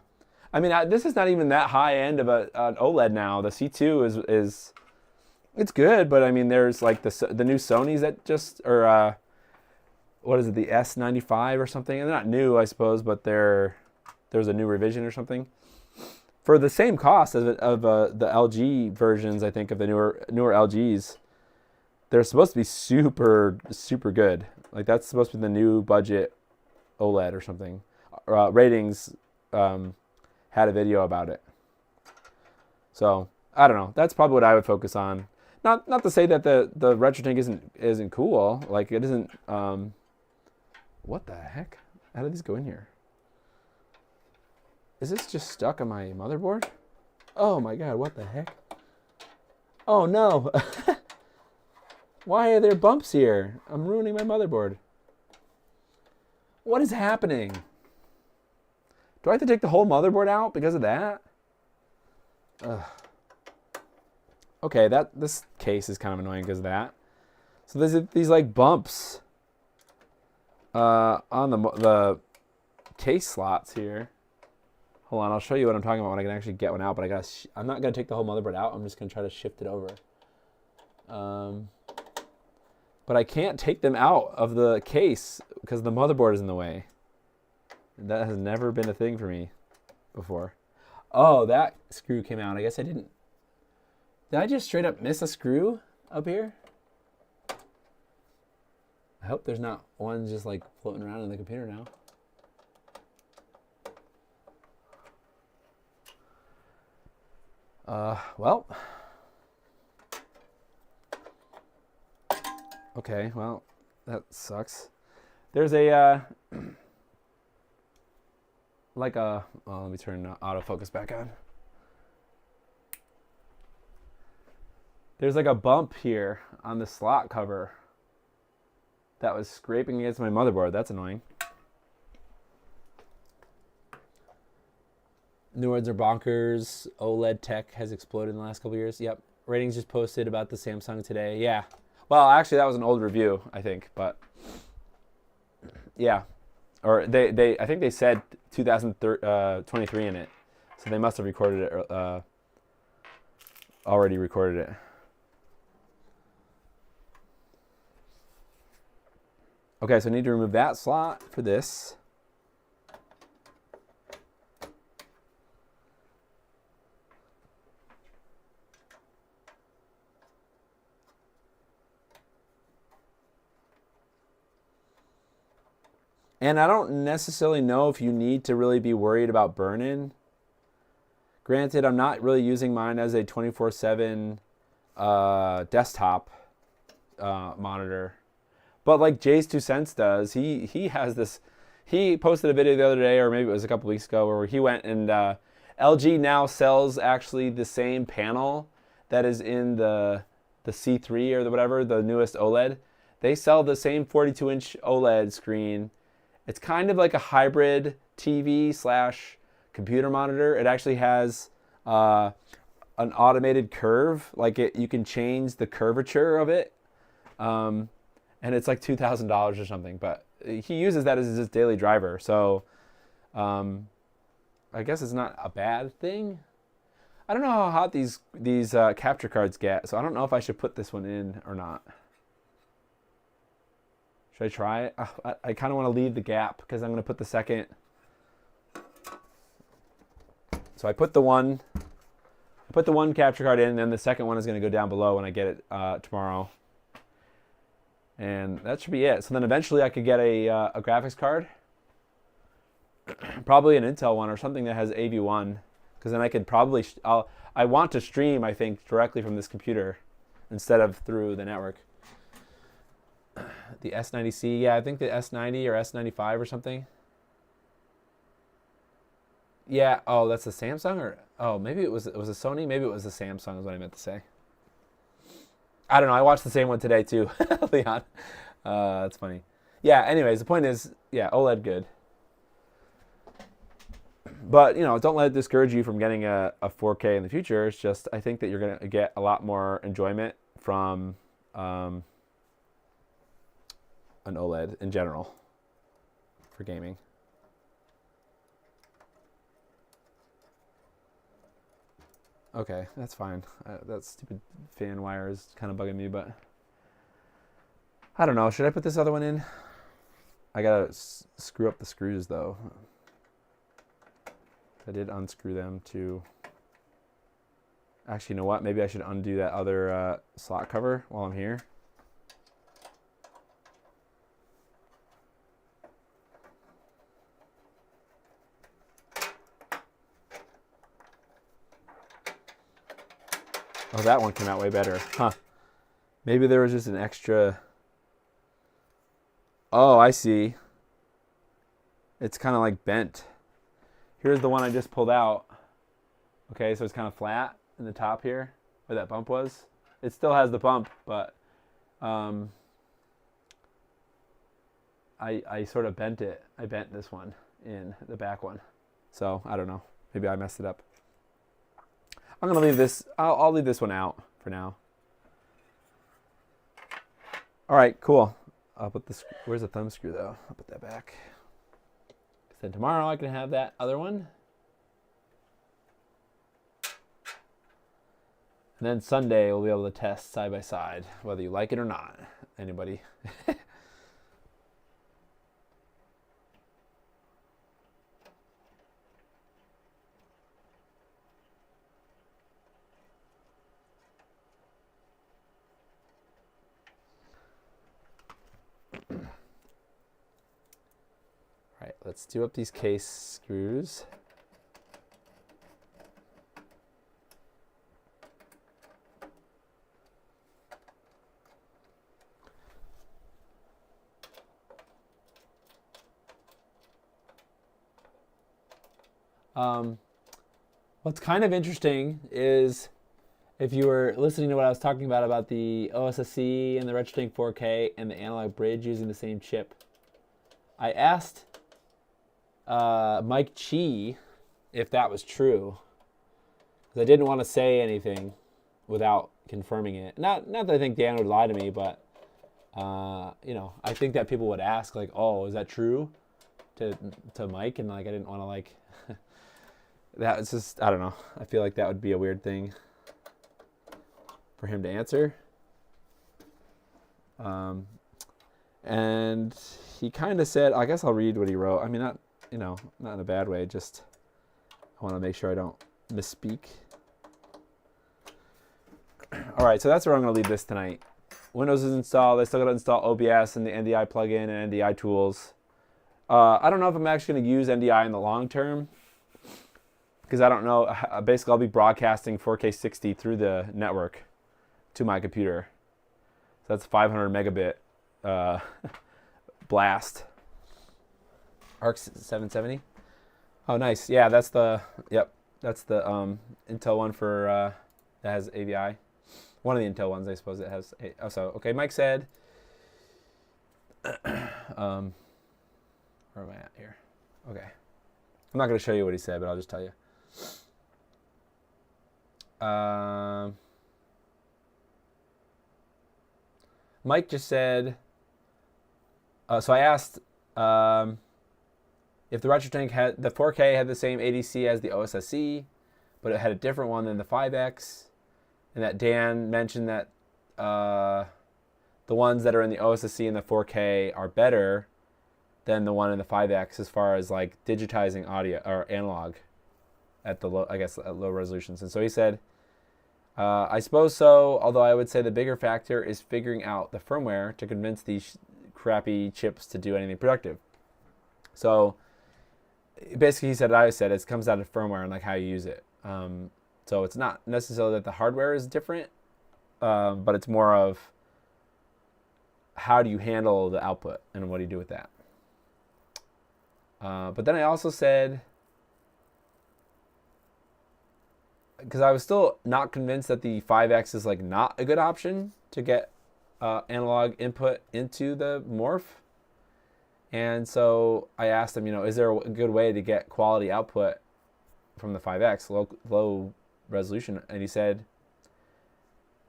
S1: I mean this is not even that high end of an OLED now. The C2 is it's good, but I mean there's like the new Sonys that just what is it, the S95 or something? And they're not new, I suppose, but there's a new revision or something for the same cost of the LG versions. I think of the newer LGs. They're supposed to be super good. Like that's supposed to be the new budget OLED or something. Ratings had a video about it. So I don't know. That's probably what I would focus on. Not to say that the RetroTink isn't cool. Like it isn't. What the heck? How did these go in here? Is this just stuck on my motherboard? Oh my god! What the heck? Oh no! Why are there bumps here? I'm ruining my motherboard. What is happening? Do I have to take the whole motherboard out because of that? Ugh. Okay, this case is kind of annoying because of that. So there's these like bumps on the case slots here. Hold on, I'll show you what I'm talking about when I can actually get one out. But I'm not gonna take the whole motherboard out. I'm just gonna try to shift it over. But I can't take them out of the case because the motherboard is in the way. That has never been a thing for me before. Oh, that screw came out. I guess I didn't. Did I just straight up miss a screw up here? I hope there's not one just like floating around in the computer now. Well. Okay, well, that sucks. There's a, let me turn autofocus back on. There's like a bump here on the slot cover that was scraping against my motherboard. That's annoying. New words are bonkers. OLED tech has exploded in the last couple years. Yep. Ratings just posted about the Samsung today. Yeah. Well, actually, that was an old review, I think, but yeah, or I think they said 2023 in it, so they must have recorded it, already recorded it. Okay, so I need to remove that slot for this. And I don't necessarily know if you need to really be worried about burn-in, Granted, I'm not really using mine as a 24/7 desktop monitor, but like Jay's 2 cents does, he has this. He posted a video the other day, or maybe it was a couple weeks ago, where he went and LG now sells actually the same panel that is in the C3 or the whatever, the newest OLED. They sell the same 42-inch OLED screen. It's kind of like a hybrid TV / computer monitor. It actually has an automated curve. Like you can change the curvature of it. And it's like $2,000 or something. But he uses that as his daily driver. So I guess it's not a bad thing. I don't know how hot these capture cards get. So I don't know if I should put this one in or not. Should I try it? I kind of want to leave the gap because I'm going to put the second. So I put the one capture card in, and then the second one is going to go down below when I get it tomorrow. And that should be it. So then eventually I could get a graphics card, probably an Intel one or something that has AV1, because then I could probably I want to stream, I think, directly from this computer instead of through the network. The S90C, yeah, I think the S90 or S95 or something. Yeah, oh, that's a Samsung, or oh, maybe it was a Sony, maybe it was a Samsung is what I meant to say. I don't know, I watched the same one today too, Leon. That's funny. Yeah, anyways, the point is, yeah, OLED good. But, you know, don't let it discourage you from getting a 4K in the future. It's just, I think that you're going to get a lot more enjoyment from an OLED in general for gaming. Okay, that's fine. That stupid fan wire is kind of bugging me, but I don't know. Should I put this other one in? I gotta screw up the screws though. I did unscrew them too. Actually, you know what? Maybe I should undo that other slot cover while I'm here. Oh, that one came out way better. Huh. Maybe there was just an extra... Oh, I see. It's kind of like bent. Here's the one I just pulled out. Okay, so it's kind of flat in the top here, where that bump was. It still has the bump, but I sort of bent it. I bent this one in the back one. So, I don't know. Maybe I messed it up. I'm going to leave this. I'll leave this one out for now. All right, cool. I'll put this. Where's the thumb screw, though? I'll put that back. Then tomorrow I can have that other one. And then Sunday we'll be able to test side by side, whether you like it or not. Anybody? All right, let's do up these case screws. What's kind of interesting is if you were listening to what I was talking about the OSSC and the registering 4K and the analog bridge using the same chip. I asked Mike Chi if that was true, because I didn't want to say anything without confirming it. Not that I think Dan would lie to me, but you know, I think that people would ask like, "Oh, is that true?" to Mike, and like I didn't want to like that. It's just, I don't know. I feel like that would be a weird thing for him to answer. And he kind of said, I guess I'll read what he wrote. I mean, not, you know, not in a bad way. Just I want to make sure I don't misspeak. All right, so that's where I'm going to leave this tonight. Windows is installed. I still got to install OBS and the NDI plugin and NDI tools. I don't know if I'm actually going to use NDI in the long term. because I don't know. Basically, I'll be broadcasting 4K 60 through the network to my computer. So that's 500 megabit blast. ARC 770. Oh, nice. Yeah, that's the that's the Intel one for that has AVI. One of the Intel ones, I suppose, it has. Oh, so okay. Mike said, where am I at here? Okay, I'm not going to show you what he said, but I'll just tell you. Mike just said. So I asked if the RetroTink had the 4K had the same ADC as the OSSC, but it had a different one than the 5X, and that Dan mentioned that the ones that are in the OSSC and the 4K are better than the one in the 5X as far as like digitizing audio or analog at the low, I guess at low resolutions. And so he said, I suppose so, although I would say the bigger factor is figuring out the firmware to convince these crappy chips to do anything productive. So basically he said, I said, it comes out of firmware and like how you use it. So it's not necessarily that the hardware is different, but it's more of how do you handle the output and what do you do with that. But then I also said, because I was still not convinced that the 5X is like not a good option to get analog input into the morph. And so I asked him, is there a good way to get quality output from the 5X, low resolution? And he said,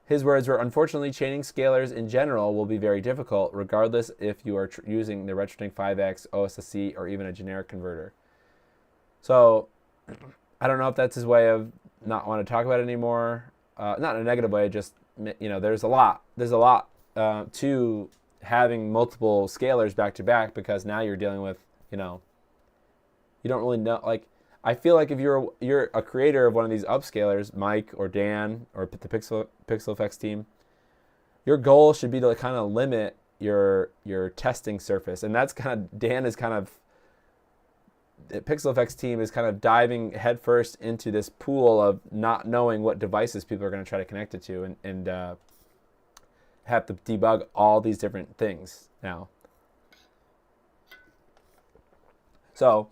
S1: his words were, unfortunately, chaining scalars in general will be very difficult, regardless if you are using the RetroTink 5X, OSSC, or even a generic converter. So I don't know if that's his way of not want to talk about it anymore. Not in a negative way, just, there's a lot to having multiple scalars back to back, because now you're dealing with, you don't really know, like, I feel like if you're a creator of one of these upscalers, Mike or Dan or the Pixel Effects team, your goal should be to kind of limit your testing surface. And that's kind of, Dan is kind of, the Pixel Effects team is kind of diving headfirst into this pool of not knowing what devices people are going to try to connect it to, and have to debug all these different things now. So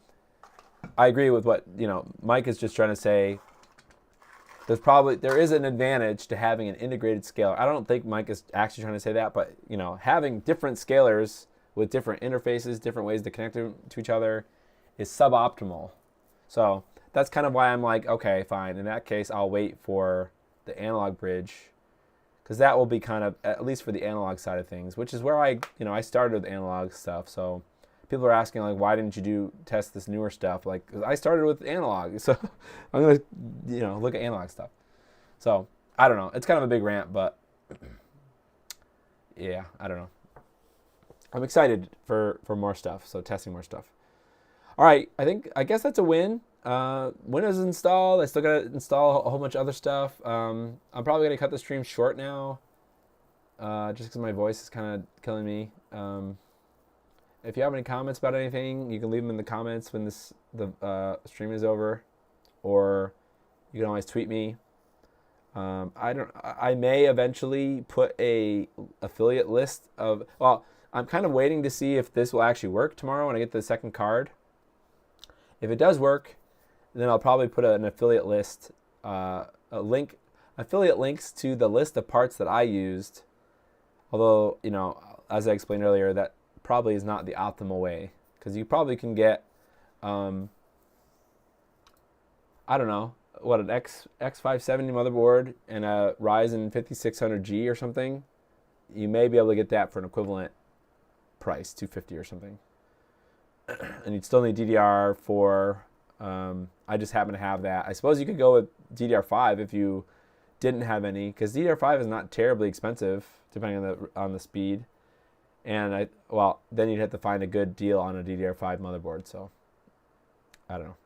S1: I agree with what Mike is just trying to say. There is an advantage to having an integrated scaler. I don't think Mike is actually trying to say that, but having different scalars with different interfaces, different ways to connect them to each other, is suboptimal. So that's kind of why I'm like, okay, fine. In that case, I'll wait for the analog bridge, because that will be kind of, at least for the analog side of things, which is where I started with analog stuff. So people are asking, like, why didn't you test this newer stuff? Like, I started with analog, so I'm going to, look at analog stuff. So I don't know. It's kind of a big rant, but yeah, I don't know. I'm excited for more stuff, so testing more stuff. All right, I guess that's a win. Windows installed. I still got to install a whole bunch of other stuff. I'm probably going to cut the stream short now, just because my voice is kind of killing me. If you have any comments about anything, you can leave them in the comments when the stream is over, or you can always tweet me. I may eventually put a affiliate list of. Well, I'm kind of waiting to see if this will actually work tomorrow when I get the second card. If it does work, then I'll probably put an affiliate list, affiliate links to the list of parts that I used. Although, as I explained earlier, that probably is not the optimal way, because you probably can get, I don't know, what, an X570 motherboard and a Ryzen 5600G or something. You may be able to get that for an equivalent price, $250 or something. And you'd still need DDR4. I just happen to have that. I suppose you could go with DDR5 if you didn't have any, because DDR5 is not terribly expensive depending on the speed. And then you'd have to find a good deal on a DDR5 motherboard. So I don't know.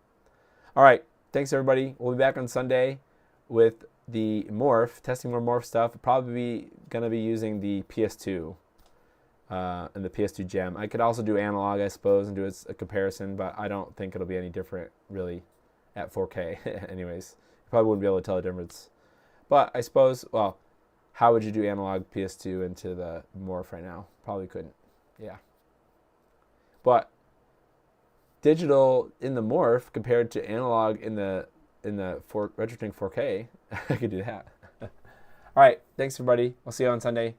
S1: All right, thanks everybody. We'll be back on Sunday with the morph, testing more morph stuff. Probably gonna be using the PS2. And the PS2 gem. I could also do analog, I suppose, and do a comparison, but I don't think it'll be any different, really. at 4K. Anyways, you probably wouldn't be able to tell the difference. But I suppose, well, how would you do analog PS2 into the morph right now? Probably couldn't. Yeah. But digital in the morph compared to analog in the Retro Sync 4K, I could do that. All right, thanks everybody. I'll see you on Sunday.